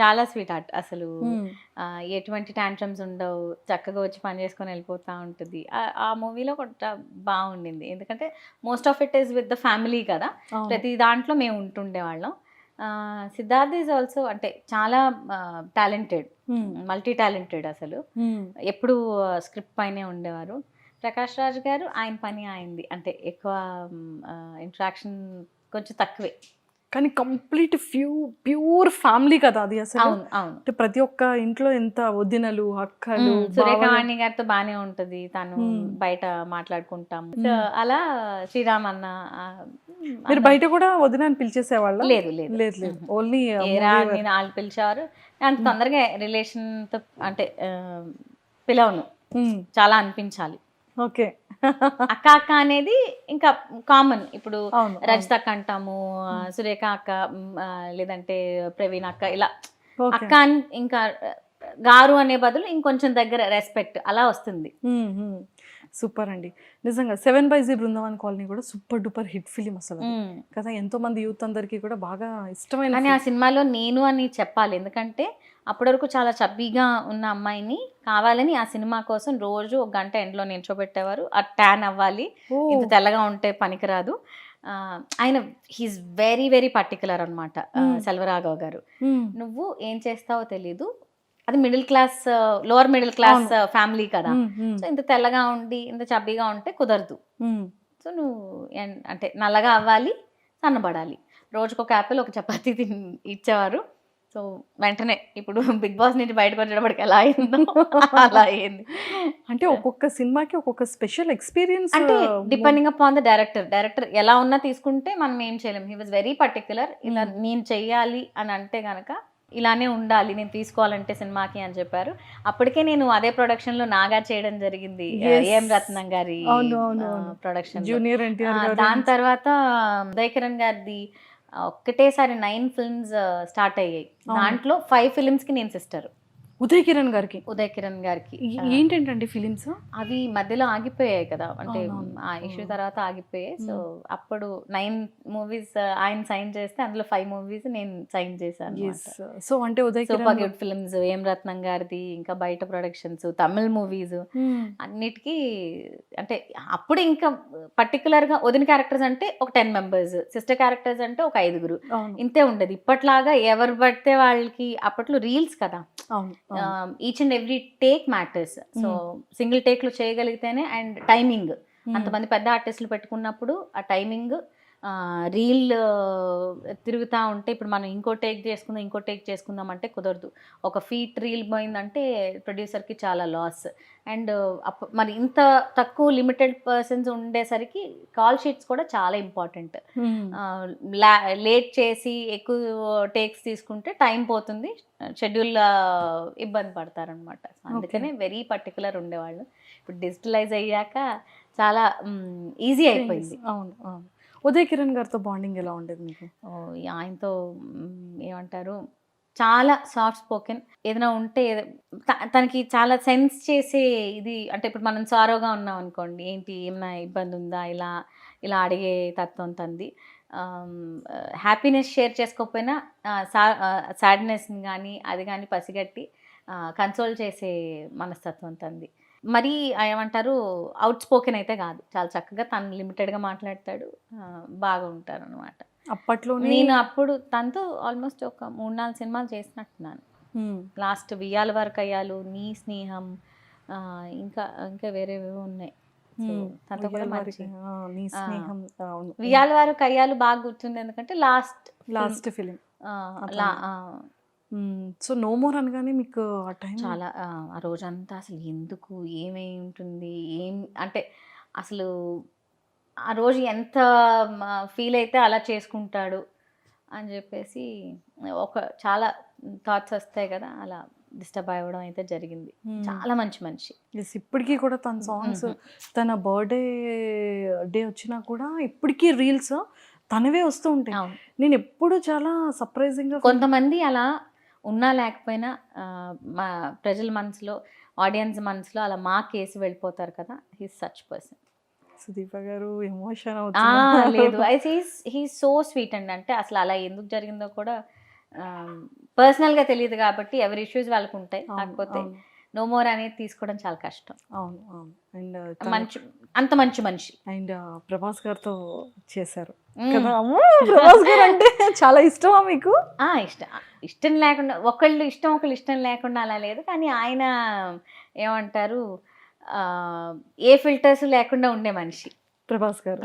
చాలా స్వీట్ ఆర్ట్ అసలు. Hmm. ఎటువంటి టాంట్రమ్స్ ఉండవు, చక్కగా వచ్చి పని చేసుకొని వెళ్ళిపోతూ ఉంటుంది. ఆ మూవీలో కూడా బాగుండింది, ఎందుకంటే most of it is with the family కదా, అవును. ప్రతి దాంట్లో మేము ఉంటుండే వాళ్ళం. సిద్ధార్థ్ ఈజ్ ఆల్సో అంటే చాలా టాలెంటెడ్, Hmm. మల్టీ టాలెంటెడ్ అసలు. Hmm. ఎప్పుడు స్క్రిప్ట్ పైనే ఉండేవారు. ప్రకాష్ రాజ్ గారు ఆయన పని అయింది, అంటే ఎక్కువ ఇంట్రాక్షన్ కొంచెం తక్కువే. కానీ కంప్లీట్ ప్యూర్ ఫ్యామిలీ కదా అది అసలు. అవును అవును. అంటే ప్రతి ఒక్క ఇంట్లో ఎంత వదినలు, అక్కలు, సురేఖవాణి గారితో బానే ఉంటది, తను Hmm. బయట మాట్లాడుకుంటాం. సో అలా శ్రీరామ్ అన్న మీరు బయట కూడా వదిన అని పిలిచేసేవాళ్ళ? లేదు లేదు లేదు లేదు, ఓన్లీ ఏరా అని వాళ్ళు పిలిచేవారు. అంత తొందరగా రిలేషన్ తో అంటే పిలవను, చాలా అనిపించాలి. ఓకే. అక్క అక్క అనేది ఇంకా కామన్. ఇప్పుడు అవును, రజిత అక్క అంటాము, సురేఖ అక్క, లేదంటే ప్రవీణ్ అక్క, ఇలా ఓకే. అక్క అని ఇంకా గారు అనే బదులు ఇంకొంచెం దగ్గర రెస్పెక్ట్ అలా వస్తుంది. సూపర్ అండి, నిజంగా 7/G బృందావన్ కాలనీ కూడా సూపర్ డూపర్ హిట్ ఫిలిం అసలు అది. కదా ఎంతో మంది యూత్ అందరికీ కూడా బాగా ఇష్టమైన కానీ ఆ సినిమాలో నేను అని చెప్పాలి, ఎందుకంటే అప్పటి వరకు చాలా చబ్బీగా ఉన్న అమ్మాయిని కావాలని ఆ సినిమా కోసం రోజు 1 గంట ఎండలో నిల్చోబెట్టేవారు. ఆ ట్యాన్ అవ్వాలి, ఇంత తెల్లగా ఉంటే పనికిరాదు. ఆయన హీస్ వెరీ వెరీ పర్టికులర్ అనమాట సెల్వరాఘవ్ గారు. నువ్వు ఏం చేస్తావో తెలీదు, అది middle class, lower middle class family కదా, సో ఇంత తెల్లగా ఉండి ఇంత చబ్బీగా ఉంటే కుదరదు. సో నువ్వు అంటే నల్లగా అవ్వాలి, సన్నబడాలి. రోజుకు ఒక యాపిల్, ఒక చపాతీ ఇచ్చేవారు. సో వెంటనే ఇప్పుడు బిగ్ బాస్ నుంచి బయటపడేటప్పటికి ఎలా అయిందో అలా అయింది. అంటే ఒక్కొక్క సినిమాకి ఒక్కొక్క స్పెషల్ ఎక్స్పీరియన్స్, అంటే డిపెండింగ్ అపాన్ ద డైరెక్టర్ ఎలా ఉన్నా తీసుకుంటే మనం ఏం చేయలేం. He was very particular. ఇలా నేను చెయ్యాలి అని అంటే గనక ఇలానే ఉండాలి, నేను తీసుకోవాలంటే సినిమాకి అని చెప్పారు. అప్పటికే నేను అదే ప్రొడక్షన్ లో నాగా చేయడం జరిగింది, ఏఎం రత్నం గారి ప్రొడక్షన్, జూనియర్ ఎన్టీఆర్. దాని తర్వాత ఉదయకిరణ్ గారిది ఒక్కటేసారి 9 ఫిల్మ్స్ స్టార్ట్ అయ్యాయి. దాంట్లో 5 ఫిల్మ్స్ కి నేను సిస్టర్. ఉదయ్ కిరణ్ గారికి. ఉదయ్ కిరణ్ గారికి ఏంటంటే ఫిలిమ్స్ అవి మధ్యలో ఆగిపోయాయి కదా, అంటే ఆ ఇష్యూ తర్వాత ఆగిపోయాయి. సో అప్పుడు 9 మూవీస్ ఆయన సైన్ చేస్తే అందులో 5 మూవీస్ నేను సైన్ చేశాను. సో అంటే ఉదయ్ సూపర్ గుడ్ ఫిల్మ్స్, ఏం రత్నం గారిది, ఇంకా బయట ప్రొడక్షన్స్, తమిళ్ మూవీస్ అన్నిటికీ. అంటే అప్పుడు ఇంకా పర్టికులర్ గా వదిన క్యారెక్టర్స్ అంటే ఒక 10 మెంబర్స్, సిస్టర్ క్యారెక్టర్స్ అంటే ఒక 5 ఇంతే ఉండదు. ఇప్పట్లాగా ఎవరు పడితే వాళ్ళకి, అప్పట్లో రీల్స్ కదా, each and every take matters. So single take లో చేయగలిగితేనే, అండ్ టైమింగ్, అంతమంది పెద్ద ఆర్టిస్టులు పెట్టుకున్నప్పుడు ఆ టైమింగ్, రీల్ తిరుగుతూ ఉంటే ఇప్పుడు మనం ఇంకో టేక్ చేసుకుందాం అంటే కుదరదు. ఒక ఫీట్ రీల్ పోయిందంటే ప్రొడ్యూసర్కి చాలా లాస్. అండ్ మరి ఇంత తక్కువ లిమిటెడ్ పర్సన్స్ ఉండేసరికి కాల్ షీట్స్ కూడా చాలా ఇంపార్టెంట్. లేట్ చేసి ఎక్కువ టేక్స్ తీసుకుంటే టైం పోతుంది, షెడ్యూల్ ఇబ్బంది పడతారనమాట. అందుకనే వెరీ పర్టికులర్ ఉండేవాళ్ళు. ఇప్పుడు డిజిటలైజ్ అయ్యాక చాలా ఈజీ అయిపోయింది. అవును అవును. ఉదయ్ కిరణ్ గారితో బాండింగ్ ఎలా ఉండేది మీకు? ఆయనతో ఏమంటారు, చాలా సాఫ్ట్ స్పోకెన్. ఏదైనా ఉంటే తనకి చాలా సెన్స్ చేసే ఇది. అంటే ఇప్పుడు మనం సారోగా ఉన్నాం అనుకోండి, ఏంటి ఏమైనా ఇబ్బంది ఉందా, ఇలా ఇలా అడిగే తత్వం తంది. హ్యాపీనెస్ షేర్ చేసుకోకపోయినా సాడ్నెస్ని కానీ అది కానీ పసిగట్టి కన్సోల్ చేసే మనస్తత్వం తంది. మరీ ఏమంటారు, అవుట్ స్పోకెన్ అయితే కాదు, చాలా చక్కగా తను లిమిటెడ్గా మాట్లాడతాడు, బాగా ఉంటారు అనమాట. అప్పట్లో నేను అప్పుడు తనతో ఆల్మోస్ట్ ఒక 3-4 సినిమాలు చేసినట్టున్నాను. లాస్ట్ వియ్యాల వరకు అయ్యాలు, నీ స్నేహం, ఇంకా ఇంకా వేరేవేవో ఉన్నాయి. తనతో కూడా మంచి వియ్యాల వరకు అయ్యాలు బాగా గుర్తుంది, ఎందుకంటే last film. So so no more అనగానే మీకు ఆ టైం చాలా ఆ రోజంతా అసలు ఎందుకు, ఏమై ఉంటుంది, ఏం అంటే అసలు ఆ రోజు ఎంత ఫీల్ అయితే అలా చేసుకుంటాడు అని చెప్పేసి ఒక చాలా థాట్స్ వస్తాయి కదా, అలా డిస్టర్బ్ అవ్వడం అయితే జరిగింది. చాలా మంచి మనిషి. ఎస్, ఇప్పటికీ కూడా తన సాంగ్స్, తన బర్త్డే డే వచ్చినా కూడా ఇప్పటికీ రీల్స్ తనవే వస్తూ ఉంటాయి. అవును. నేను ఎప్పుడు చాలా సర్ప్రైజింగ్గా కొంతమంది అలా ఉన్నా లేకపోయినా మా ప్రజల మనసులో, ఆడియన్స్ మనసులో అలా కేసి వెళ్ళిపోతారు కదా. He's such person. సుదీప గారు ఎమోషన్ లేదు, హీస్ సో స్వీట్ అండి. అంటే అసలు అలా ఎందుకు జరిగిందో కూడా పర్సనల్గా తెలియదు కాబట్టి ఎవరి ఇష్యూస్ వాళ్ళకు ఉంటాయి. కాకపోతే నో మోర్ అనేది తీసుకోవడం చాలా కష్టం. అవును అవును. అండ్ అంత మంచి మనిషి. అండ్ ప్రభాస్ గారితో చేశారు కదా. ప్రభాస్ గారు అంటే చాలా ఇష్టమా మీకు? ఇష్టం లేకుండా ఒకళ్ళు ఇష్టం లేకుండా అలా లేదు. కానీ ఆయన ఏమంటారు, ఏ ఫిల్టర్స్ లేకుండా ఉండే మనిషి ప్రభాస్ గారు.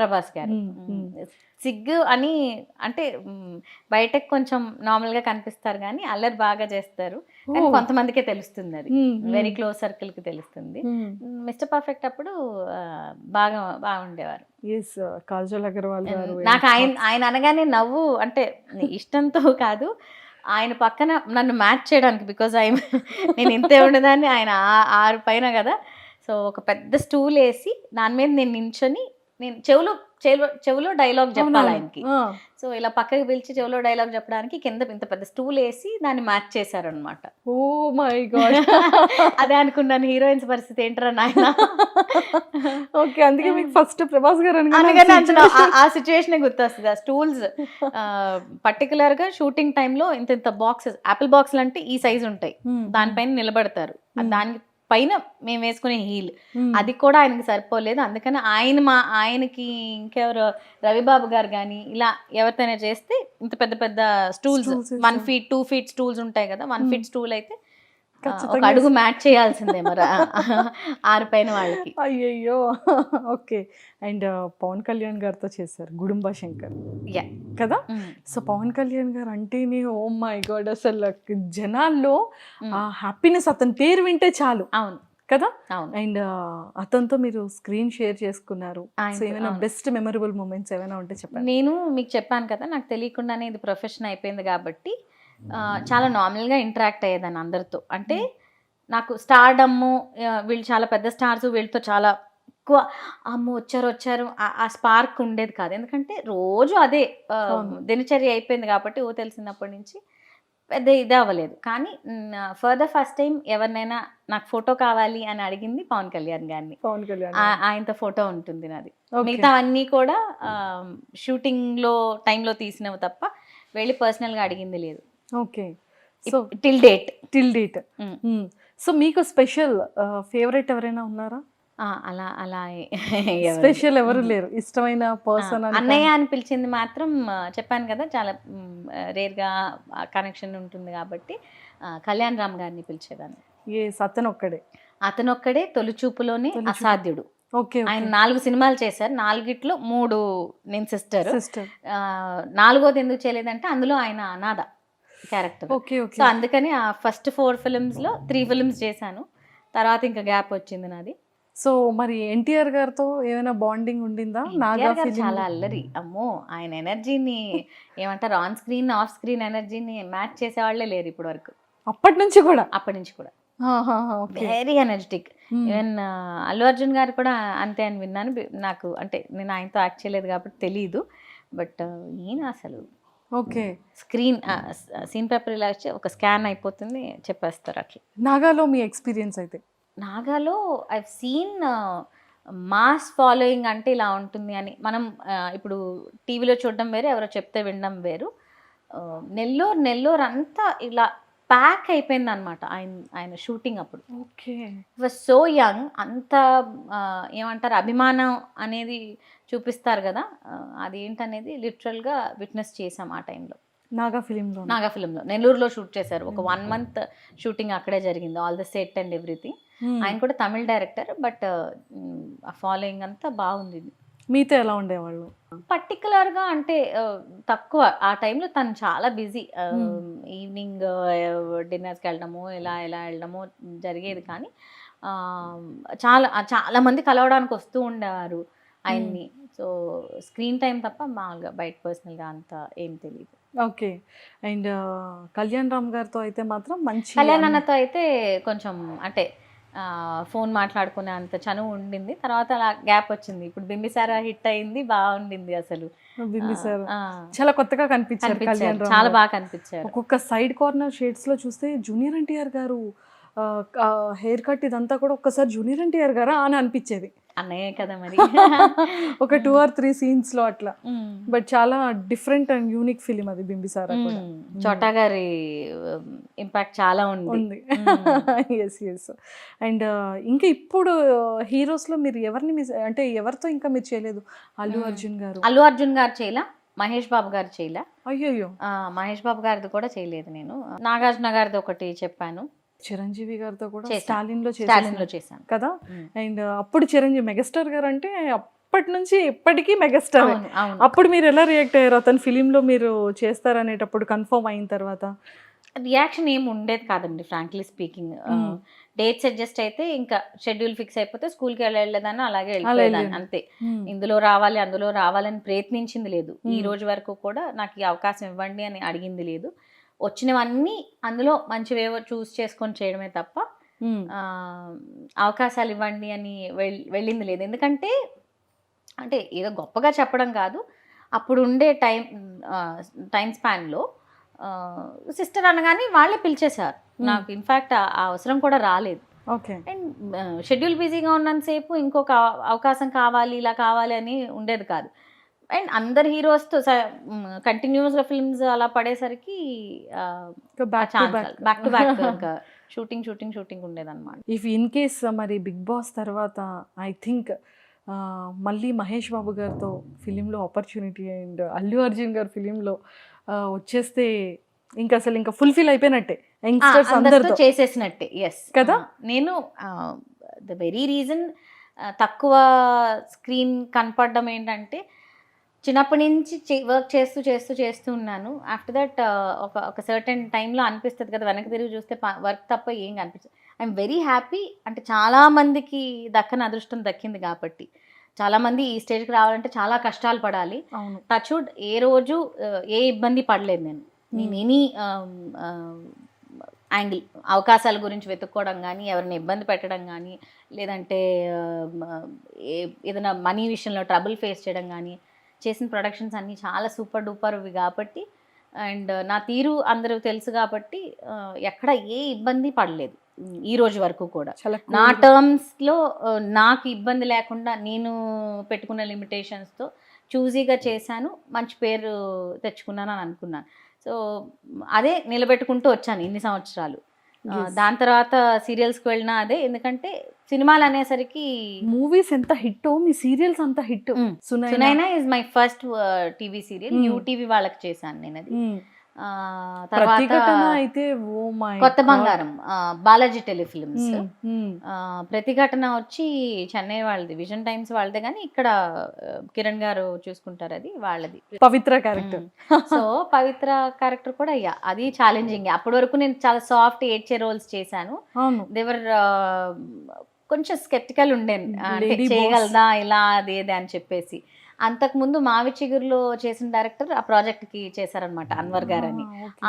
సిగ్గు అని అంటే బయటకు కొంచెం నార్మల్గా కనిపిస్తారు కానీ అల్లరి బాగా చేస్తారు. కానీ కొంతమందికే తెలుస్తుంది, అది వెరీ క్లోజ్ సర్కిల్కి తెలుస్తుంది. మిస్టర్ పర్ఫెక్ట్ అప్పుడు బాగుండేవారు. కాజల్ అగర్వాల్ గారు. నాకు ఆయన అనగానే నవ్వు, అంటే ఇష్టంతో కాదు, ఆయన పక్కన నన్ను మ్యాచ్ చేయడానికి. బికాజ్ నేను ఇంతే ఉండదాన్ని, ఆయన 6 పైన కదా. సో ఒక పెద్ద స్టూల్ వేసి దాని మీద నేను నించొని, నేను చెవులో డైలాగ్ చెప్పాలి ఆయనకి. సో ఇలా పక్కకి పిలిచి చెవులో డైలాగ్ చెప్పడానికి కింద ఇంత పెద్ద స్టూల్ వేసి దాన్ని మ్యాచ్ చేశారు అనమాట. Oh my god. అదే అనుకున్నాను, హీరోయిన్స్ పరిస్థితి ఏంటరా నాయన. ఓకే, అందుకే మీకు ఫస్ట్ ప్రభాస్ గారు అనగానే ఆ సిచ్యువేషన్ గుర్తొస్తుంది. ఆ స్టూల్స్ పర్టికులర్ గా షూటింగ్ టైంలో ఇంత బాక్సెస్, యాపిల్ బాక్స్లు అంటే ఈ సైజ్ ఉంటాయి, దానిపైన నిలబడతారు. దానికి పైన మేము వేసుకునే హీల్, అది కూడా ఆయనకి సరిపోలేదు. అందుకని ఆయనకి ఇంకెవరు, రవిబాబు గారు కానీ ఇలా ఎవరితోనే చేస్తే ఇంత పెద్ద స్టూల్స్ 1 feet 2 feet స్టూల్స్ ఉంటాయి కదా, 1 feet స్టూల్ అయితే ఒక అడుగు మ్యాచ్ చేయాల్సిందే మరి 6 పైన వాళ్ళకి. అయ్యయ్యో. ఓకే. అండ్ పవన్ కళ్యాణ్ గారితో చేశారు గుడుంబా శంకర్ కదా. సో పవన్ కళ్యాణ్ గారు అంటేనే ఓ మై గాడ్, అసలు జనాల్లో ఆ హ్యాపీనెస్, అతని పేరు వింటే చాలు. అవును కదా. అవును. అండ్ అతనితో మీరు స్క్రీన్ షేర్ చేసుకున్నారు. సో ఏమైనా బెస్ట్ మెమరబుల్ మూమెంట్స్ ఏమైనా ఉంటే చెప్పండి. నేను మీకు చెప్పాను కదా, నాకు తెలియకుండానే ఇది ప్రొఫెషన్ అయిపోయింది కాబట్టి చాలా నార్మల్గా ఇంటరాక్ట్ అయ్యేదాన్ని అందరితో. అంటే నాకు స్టార్డమ్ము, వీళ్ళు చాలా పెద్ద స్టార్స్, వీళ్ళతో చాలా ఎక్కువ అమ్మ వచ్చారు ఆ స్పార్క్ ఉండేది కాదు. ఎందుకంటే రోజు అదే దినచర్య అయిపోయింది కాబట్టి తెలిసినప్పటి నుంచి పెద్ద ఇదే అవ్వలేదు. కానీ ఫర్ ద ఫస్ట్ టైం ఎవరినైనా నాకు ఫోటో కావాలి అని అడిగింది పవన్ కళ్యాణ్ గారిని. ఆయనతో ఫోటో ఉంటుంది నాది. మిగతా అన్నీ కూడా షూటింగ్లో టైంలో తీసినవి తప్ప వెళ్ళి పర్సనల్గా అడిగింది లేదు. Okay. So till date. So మీకు స్పెషల్ ఫేవరెట్ ఎవరైనా ఉన్నారా? అలా స్పెషల్ ఎవరు లేరు, ఇష్టమైన పర్సన్? అన్నయ్య అని పిలిచింది మాత్రం చెప్పాను కదా, చాలా రేర్గా కనెక్షన్ ఉంటుంది కాబట్టి కళ్యాణ్ రామ్ గారిని పిలిచేదాన్ని. అతనొక్కడే తొలిచూపులోనే అసాధ్యుడు. ఆయన 4 సినిమాలు చేశారు, 4గిట్లో 3 నేను సిస్టర్. 4వది ఎందుకు చేయలేదంటే అందులో ఆయన అనాథ క్యారెక్టర్. సో అందుకని ఆ ఫస్ట్ 4 ఫిల్మ్స్లో 3 ఫిల్మ్స్ చేశాను. తర్వాత ఇంకా గ్యాప్ వచ్చింది నాది. సో మరి ఎన్టీఆర్ గారితో ఏమైనా బాండింగ్ ఉండిందా? చాలా అల్లరి, అమ్మో. ఆయన ఎనర్జీని ఏమంటారు, ఆన్ స్క్రీన్ ఆఫ్ స్క్రీన్ ఎనర్జీని మ్యాచ్ చేసేవాళ్లే లేరు ఇప్పటి వరకు. అప్పటి నుంచి కూడా very energetic. Even Allu Arjun గారు కూడా అంతే అని విన్నాను. నాకు అంటే నేను ఆయనతో యాక్ట్ చేయలేదు కాబట్టి తెలియదు. బట్ ఈయన అసలు సీన్ పేపర్ ఇలా వచ్చి ఒక స్కాన్ అయిపోతుంది, చెప్పేస్తారు అట్లా. నాగాలో మీ ఎక్స్పీరియన్స్ అయితే? నాగాలో ఐవ్ సీన్ మాస్ ఫాలోయింగ్ అంటే ఇలా ఉంటుంది అని. మనం ఇప్పుడు టీవీలో చూడడం వేరు, ఎవరో చెప్తే వినడం వేరు. నెల్లూరు అంతా ఇలా ప్యాక్ అయిపోయింది అనమాట ఆయన షూటింగ్ అప్పుడు. Was so young. అంత ఏమంటారు, అభిమానం అనేది చూపిస్తారు కదా, అది ఏంటనేది లిటరల్గా విట్నెస్ చేసాం ఆ టైంలో. నాగా ఫిలింలో నెల్లూరులో షూట్ చేశారు. ఒక 1 month షూటింగ్ అక్కడే జరిగింది, all the set and everything. ఆయన కూడా తమిళ డైరెక్టర్, బట్ ఆ ఫాలోయింగ్ అంతా బాగుంది. మీతో ఎలా ఉండేవాళ్ళు? పర్టికులర్గా అంటే తక్కువ. ఆ టైంలో తను చాలా బిజీ. ఈవినింగ్ డిన్నర్స్కి వెళ్ళడము, ఇలా వెళ్ళడము జరిగేది. కానీ చాలా మంది కలవడానికి వస్తూ ఉండేవారు ఆయన్ని. సో స్క్రీన్ టైం తప్ప మామూలుగా బయట పర్సనల్గా అంత ఏం తెలియదు. ఓకే. అండ్ కళ్యాణ్ రామ్ గారితో అయితే మాత్రం మంచి కళ్యాణ్ అన్నతో అయితే కొంచెం అంటే ఫోన్ మాట్లాడుకునే అంత చనువు ఉండింది. తర్వాత అలా గ్యాప్ వచ్చింది. ఇప్పుడు బింబిసార హిట్ అయింది, బాగుండింది అసలు. బింబిసార ఆ, చాలా కొత్తగా కనిపించారు కళ్యాణ్ కనిపించారు, రామ్ చాలా గారు. బాగా కనిపించారు. ఒక్కొక్క సైడ్ కార్నర్ షేడ్స్ లో చూస్తే జూనియర్ ఎన్టీఆర్ గారు హెయిర్ కట్ ఇదంతా కూడా ఒక్కసారి జూనియర్ ఎన్టీఆర్ గారా అని అనిపించేది అన్నయ్యే కదా మరి. ఒక 2 or 3 సీన్స్ లో అట్లా. బట్ చాలా డిఫరెంట్ అండ్ యూనిక్ ఫిలిం అది బింబిసార కూడా. చోటా గారి ఇంపాక్ట్ చాలా ఉంది. ఉంది. Yes yes. అండ్ ఇంకా ఇప్పుడు హీరోస్ లో మీరు ఎవరిని మిస్ అంటే ఎవరితో ఇంకా మీరు చేయలేదు? అల్లు అర్జున్ గారు. అల్లు అర్జున్ గారు చేయలా, మహేష్ బాబు గారు చేయలా. అయ్యయ్యో. మహేష్ బాబు గారిది కూడా చేయలేదు నేను. నాగార్జున గారిది ఒకటి చెప్పాను. చిరంజీవి గారితో కూడా చేశాను. స్టాలిన్ లో స్టాలిన్ లో చేశాను కదా. అండ్ అప్పుడు చిరంజీవి మెగాస్టార్ గారు అంటే అప్పటి నుంచి ఎప్పటికీ మెగాస్టార్. అవును, అవును. అప్పుడు మీరు ఎలా రియాక్ట్ అయ్యారు అతని ఫిలిం లో మీరు చేస్తారనేటప్పుడు కన్ఫర్మ్ అయిన తర్వాత? రియాక్షన్ ఏమి ఉండేది కాదండి, ఫ్రాంక్లీ స్పీకింగ్. డేట్స్ అడ్జస్ట్ అయితే ఇంకా షెడ్యూల్ ఫిక్స్ అయిపోతే స్కూల్కి వెళ్ళేదాన్ని, అలాగే వెళ్ళిపోయేదాన్ని అంతే. ఇందులో రావాలి అందులో రావాలని ప్రయత్నించింది లేదు. ఈ రోజు వరకు కూడా నాకు ఈ అవకాశం ఇవ్వండి అని అడిగింది లేదు. వచ్చినవన్నీ అందులో మంచివేవో చూస్ చేసుకొని చేయడమే తప్ప అవకాశాలు ఇవ్వండి అని వెళ్ళింది లేదు. ఎందుకంటే అంటే ఏదో గొప్పగా చెప్పడం కాదు, అప్పుడు ఉండే టైం స్పాన్లో సిస్టర్ అనగానే వాళ్ళే పిలిచేశారు. నాకు ఇన్ఫ్యాక్ట్ ఆ అవసరం కూడా రాలేదు. ఓకే. అండ్ షెడ్యూల్ బిజీగా ఉన్నంతసేపు ఇంకొక అవకాశం కావాలి, ఇలా కావాలి అని ఉండేది కాదు. అండ్ అందరు హీరోస్తో కంటిన్యూస్గా ఫిల్మ్స్ అలా పడేసరికి బ్యాక్ టు బ్యాక్ ఇంకా షూటింగ్ ఉండేదన్నమాట. ఇఫ్ ఇన్ కేస్ మరి బిగ్ బాస్ తర్వాత ఐ థింక్ మళ్ళీ మహేష్ బాబు గారితో ఫిలింలో ఆపర్చునిటీ అండ్ అల్లు అర్జున్ గారి ఫిలింలో వచ్చేస్తే ఇంకా అసలు ఇంకా ఫుల్ఫిల్ అయిపోయినట్టే, యంగ్స్టర్స్ అందరితో చేసేసినట్టే. ఎస్ కదా. నేను ద వెరీ రీజన్ తక్కువ స్క్రీన్ కనపడడం ఏంటంటే చిన్నప్పటి నుంచి వర్క్ చేస్తూ ఉన్నాను. ఆఫ్టర్ దట్ ఒక సర్టెన్ టైంలో అనిపిస్తుంది కదా, వెనక్కి తిరిగి చూస్తే వర్క్ తప్ప ఏం కనిపిస్తుంది. I'm very happy. అంటే చాలామందికి దక్కని అదృష్టం దక్కింది కాబట్టి. చాలామంది ఈ స్టేజ్కి రావాలంటే చాలా కష్టాలు పడాలి. టచ్వుడ్ ఏ రోజు ఏ ఇబ్బంది పడలేదు నేను ఎనీ యాంగిల్. అవకాశాల గురించి వెతుక్కోవడం కానీ, ఎవరిని ఇబ్బంది పెట్టడం కానీ, లేదంటే ఏదైనా మనీ విషయంలో ట్రబుల్ ఫేస్ చేయడం కానీ, చేసిన ప్రొడక్షన్స్ అన్నీ చాలా సూపర్ డూపర్వి కాబట్టి, అండ్ నా తీరు అందరూ తెలుసు కాబట్టి ఎక్కడ ఏ ఇబ్బంది పడలేదు ఈ రోజు వరకు కూడా. నా టర్మ్స్లో నాకు ఇబ్బంది లేకుండా నేను పెట్టుకున్న లిమిటేషన్స్తో చూజీగా చేశాను, మంచి పేరు తెచ్చుకున్నాను అని అనుకున్నాను. సో అదే నిలబెట్టుకుంటూ వచ్చాను ఇన్ని సంవత్సరాలు. దాని తర్వాత సీరియల్స్కి వెళ్ళినా అదే. ఎందుకంటే సినిమాలు అనేసరికి మూవీస్ ఎంత హిట్, మీ సీరియల్స్ అంత hit. Sunaina is my first TV serial. UTV వాళ్ళకి చేశాను నేను అది. తర్వాత అయితే కొత్త బంగారం బాలాజీ టెలిఫిల్మ్స్. ప్రతిఘటన వచ్చి చెన్నై వాళ్ళది, విజన్ టైమ్స్ వాళ్ళదే, కానీ ఇక్కడ కిరణ్ గారు చూసుకుంటారు, అది వాళ్ళది. పవిత్ర క్యారెక్టర్. సో పవిత్ర క్యారెక్టర్ కూడా అది ఛాలెంజింగ్. అప్పటి వరకు నేను చాలా సాఫ్ట్ ఏడ్చే రోల్స్ చేశాను. దేవర్ కొంచెం స్కెప్టికల్ ఉండేది, చేయగలదా ఇలా అదేది అని చెప్పేసి. అంతకుముందు మావి చిగురులో చేసిన డైరెక్టర్ ఆ ప్రాజెక్ట్కి చేశారనమాట, అన్వర్ గారు అని.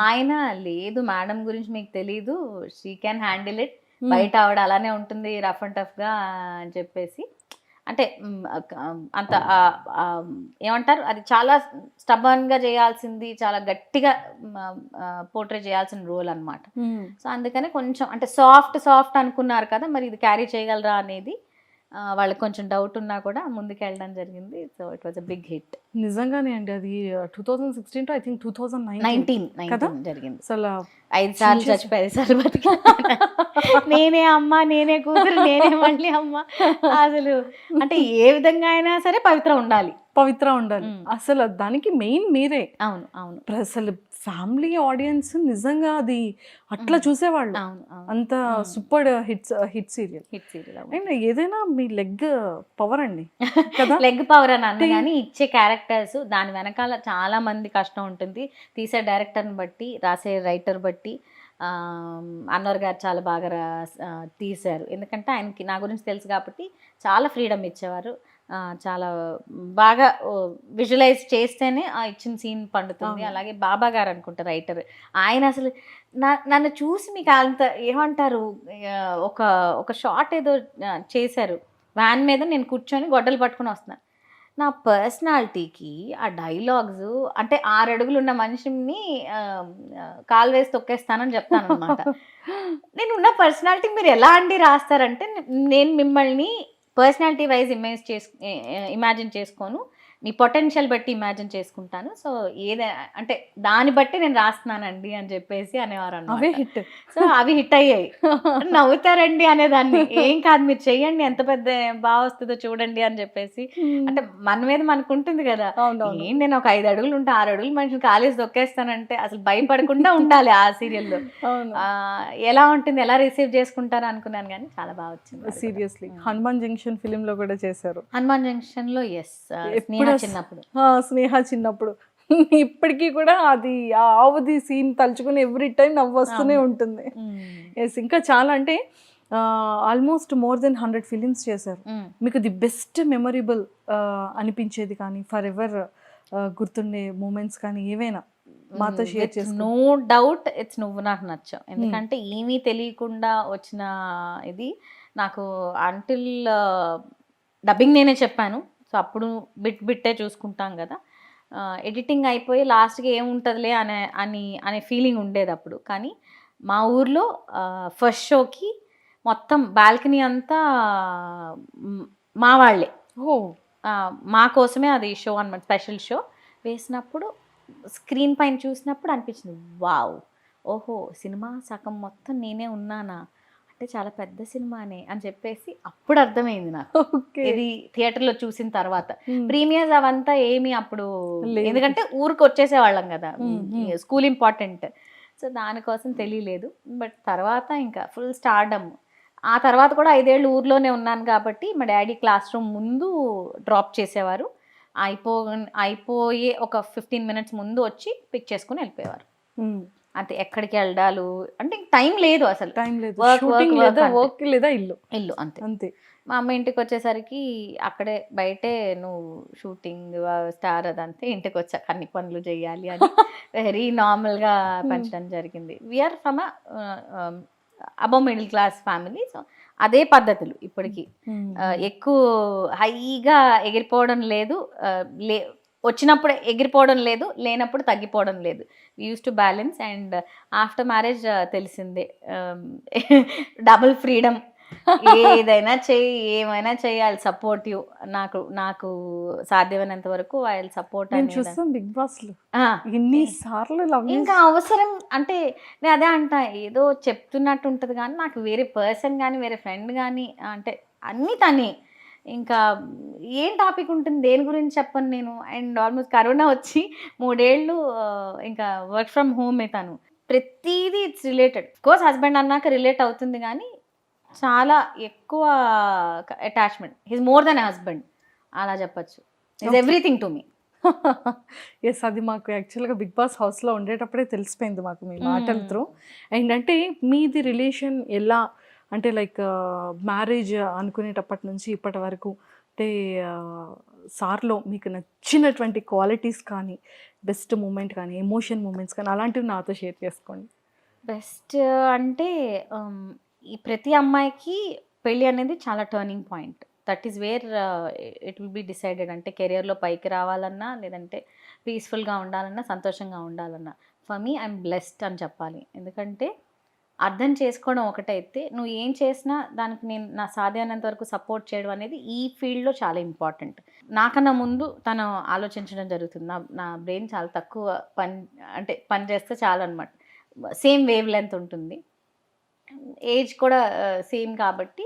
ఆయన లేదు మేడం గురించి మీకు తెలీదు, షీ క్యాన్ హ్యాండిల్ ఇట్, బయట ఆవిడ అలానే ఉంటుంది రఫ్ అండ్ టఫ్గా అని చెప్పేసి. అంటే అంత ఏమంటారు, అది చాలా స్టబర్న్గా చేయాల్సింది, చాలా గట్టిగా పోర్ట్రే చేయాల్సిన రోల్ అనమాట. సో అందుకని కొంచెం అంటే సాఫ్ట్ అనుకున్నారు కదా, మరి ఇది క్యారీ చేయగలరా అనేది వాళ్ళకి కొంచెం డౌట్ ఉన్నా కూడా ముందుకు వెళ్ళడం జరిగింది. So it was a big hit. నిజంగానే అండి. అది 2016 ఐ థింక్ 2019 జరిగింది. అసలు 5 సార్లు చచ్చిపోయి 5 సార్లు బతికి నేనే అమ్మ, నేనే కూతురు, నేనే మళ్ళీ అమ్మ. అసలు అంటే ఏ విధంగా అయినా సరే పవిత్ర ఉండాలి. అసలు దానికి మెయిన్ మీరే. అవును. అసలు ఫ్యామిలీ ఆడియన్స్ నిజంగా అది అట్లా చూసేవాళ్ళు. అంత సూపర్ హిట్ సీరియల్. అండ్ ఏదైనా మీ లెగ్ పవర్ అండి కదా. లెగ్ పవర్ అని అన్న కానీ ఇచ్చే క్యారెక్టర్స్, దాని వెనకాల చాలా మంది కష్టం ఉంటుంది. తీసే డైరెక్టర్ని బట్టి, రాసే రైటర్ బట్టి. అన్వర్ గారు చాలా బాగా తీశారు. ఎందుకంటే ఆయనకి నా గురించి తెలుసు కాబట్టి చాలా ఫ్రీడమ్ ఇచ్చేవారు. చాలా బాగా విజువలైజ్ చేస్తేనే ఆ ఇచ్చిన సీన్ పండుతుంది. అవును. అలాగే బాబా గారు అనుకుంటా రైటర్. ఆయన అసలు నన్ను చూసి మీకు అంత ఏమంటారు ఒక ఒక షాట్ ఏదో చేశారు. వ్యాన్ మీద నేను కూర్చొని గొడ్డలు పట్టుకొని వస్తున్నాను. నా పర్సనాలిటీకి ఆ డైలాగ్స్ అంటే 6 అడుగులు ఉన్న మనిషిని కాలు వేసి తొక్కేస్తానని చెప్తాననమాట. నేనున్న పర్సనాలిటీ మీరు ఎలా అండి రాస్తారంటే నేను మిమ్మల్ని పర్సనాలిటీ వైజ్ ఇమాజిన్ చేసుకోను. మీ పొటెన్షియల్ బట్టి ఇమాజిన్ చేసుకుంటాను. సో అంటే దాన్ని బట్టి నేను రాస్తున్నానండి అని చెప్పేసి అవే అనేవారనమాట. హిట్. సో అవి హిట్ అయ్యాయి. నవ్వుతారండి అనేదాన్ని. ఏం కాదు మీరు చెయ్యండి ఎంత పెద్ద వస్తదో చూడండి అని చెప్పేసి. అంటే మన మీద మనకుంటుంది కదా! అవునవును. ఏంటి నేను ఒక 5 అడుగులు ఉంటా, 6 అడుగులు మనిషిని కాలేసి తొక్కేస్తానంటే అసలు భయపడకుండా ఉండాలి ఆ సీరియల్‌లో. అవును. ఎలా ఉంటుంది, ఎలా రిసీవ్ చేసుకుంటారో అనుకున్నాను గానీ చాలా బా వచ్చింది అది కూడా. సీరియస్లీ. 'హనుమాన్ జంక్షన్' ఫిలింలో కూడా చేశారు. 'హనుమాన్ జంక్షన్‌లో' యెస్. స్నేహ ఎప్పుడు చిన్నప్పుడు. స్నేహ చిన్నప్పుడు. ఇప్పటికీ కూడా అది ఆ ఆవుది సీన్ తలుచుకుని ఎవ్రీ టైం నవ్వొస్తూనే అవును. ఉంటుంది. హ్మ్. యెస్. ఇంకా చాలా అంటే ఆల్మోస్ట్ మోర్ దెన్ 100 ఫిలిమ్స్ చేశారు. హ్మ్. మీకు ది బెస్ట్ మెమరబుల్ అనిపించేది కానీ ఫర్ ఎవర్ గుర్తుండే మూమెంట్స్ కానీ ఏవైనా మాతో షేర్ విత్ చేసుకో. నో డౌట్ ఇట్స్ 'నువ్వు నాకు నచ్చావు'. ఎందుకంటే ఏమీ తెలియకుండా వచ్చిన ఇది నాకు అంటిల్ డబ్బింగ్ నేనే చెప్పాను. సో అప్పుడు బిట్టే చూసుకుంటాం కదా! ఎడిటింగ్ అయిపోయి లాస్ట్‌కి ఏముంటదిలే అనే ఫీలింగ్ ఉండేది అప్పుడు. కానీ మా ఊర్లో ఫస్ట్ షోకి మొత్తం బాల్కనీ అంతా హ్మ్, మా వాళ్ళే. ఓహ్! మా కోసమే అది షో అనమాట. స్పెషల్ షో వేసినప్పుడు స్క్రీన్ పైన చూసినప్పుడు అనిపించింది. వావ్! ఓహో! సినిమా సగం మొత్తం నేనే ఉన్నానా? అంటే చాలా పెద్ద సినిమానే అని చెప్పేసి అప్పుడు అర్థమైంది నాకు. ఓకే. ఇది థియేటర్‌లో చూసిన తర్వాత. హ్మ్. ప్రీమియర్స్ అవంతా ఏమి అప్పుడు లేదు. ఎందుకంటే ఊరికొచ్చేసేవాళ్ళం గదా! హ్మ్. School important. సో, దానికోసం తెలీలేదు. బట్ తర్వాత ఇంకా ఫుల్ స్టార్డమ్. ఆ తర్వాత కూడా 5 ఏళ్ళు ఊర్లోనే ఉన్నాను కాబట్టి మా డ్యాడీ క్లాస్ రూమ్ ముందు డ్రాప్ చేసేవారు. అయిపోయే ఒక 15 మినిట్స్ ముందు వచ్చి పిక్ చేసుకొని వెళ్ళిపోయేవారు. హ్మ్. అంతే ఎక్కడికి వెళ్ళడాలు అంటే టైం లేదు అసలు. టైం లేదు. వర్క్, వర్క్, షూటింగ్ వర్క్ లేదా అంతే. వర్క్ లేదా ఇల్లు. ఇల్లు అంతే. అంతే. మా అమ్మ ఇంటికొచ్చేసరికి అక్కడే బయటే నువ్వు షూటింగ్ స్టార్ అదంతే ఇంటికొచ్చాక అన్ని పనులు చేయాలి అని వెరీ నార్మల్‌గా పెంచడం జరిగింది. We are from above middle class family. So, అదే పద్ధతులు ఇప్పటికి. ఎక్కువ హైగా ఎగిరిపోవడం లేదు. లే వచ్చినప్పుడు ఎగిరిపోవడం లేదు. లేనప్పుడు తగ్గిపోవడం లేదు. We used to balance and after marriage తెలిసిందే. Double freedom. ఏదైనా చెయ్యి, ఏమైనా చెయ్యి. I will support you. నాకు నాకు సాధ్యమైనంత వరకు ఐ విల్ సపోర్ట్ మేము అనేది. చూస్తాం బిగ్ బాస్‌లో. ఆ! ఎన్ని సార్లు లవ్ ఇంకా అవసరం అంటే నేను అదే అంటా. ఏదో చెప్తున్నట్టు ఉంటది గానీ, నాకు వేరే పర్సన్ గానీ, వేరే ఫ్రెండ్ గానీ అంటే అన్నీ తనే. ఇంకా ఏం టాపిక్ ఉంటుంది, దేని గురించి చెప్పను నేను. అండ్ ఆల్మోస్ట్ కరోనా వచ్చి 3 ఏళ్ళు ఇంకా వర్క్ ఫ్రమ్ హోమే తను. ప్రతీదీ ఇట్స్ రిలేటెడ్. అఫ్‌కోర్స్ హస్బెండ్ అన్నాక రిలేట్ అవుతుంది గానీ, చాలా ఎక్కువ attachment. He is more than a husband అలా చెప్పొచ్చు. He is everything to me. Yes. అది మాకు యాక్చువల్‌గా 'బిగ్ బాస్' హౌస్‌లో ఉండేటప్పుడే తెలిసిపోయింది మాకు మీ మాటల త్రూ. అండ్ అంటే మీది రిలేషన్ ఎలా అంటే లైక్ మ్యారేజ్ అనుకునేటప్పటి నుంచి ఇప్పటి వరకు అంటే సార్‌లో మీకు నచ్చినటువంటి క్వాలిటీస్ కానీ, బెస్ట్ మూమెంట్ కానీ, ఎమోషన్ మూమెంట్స్ కానీ అలాంటివి నాతో షేర్ చేసుకోండి. బెస్ట్ అంటే ఈ ప్రతి అమ్మాయికి పెళ్లి అనేది చాలా turning point. That is where it will be decided. అంటే కెరియర్‌లో పైకి రావాలన్నా, లేదంటే పీస్‌ఫుల్‌గా ఉండాలన్నా, సంతోషంగా ఉండాలన్నా. ఫర్ మీ ఐయామ్ బ్లెస్డ్ అని చెప్పాలి. ఎందుకంటే అర్థం చేసుకోవడం ఒకటైతే, నువ్వు ఏం చేసినా దానికి నేను నా సాధ్యమైనంత వరకు సపోర్ట్ చేయడం అనేది ఈ ఫీల్డ్‌లో చాలా ఇంపార్టెంట్. నాకన్నా ముందు తను ఆలోచించడం జరుగుతుంది. నా నా బ్రెయిన్ చాలా తక్కువ పని చేస్తే చాలనమాట. సేమ్ వేవ్ లెంత్ ఉంటుంది. ఏజ్ కూడా సేమ్ కాబట్టి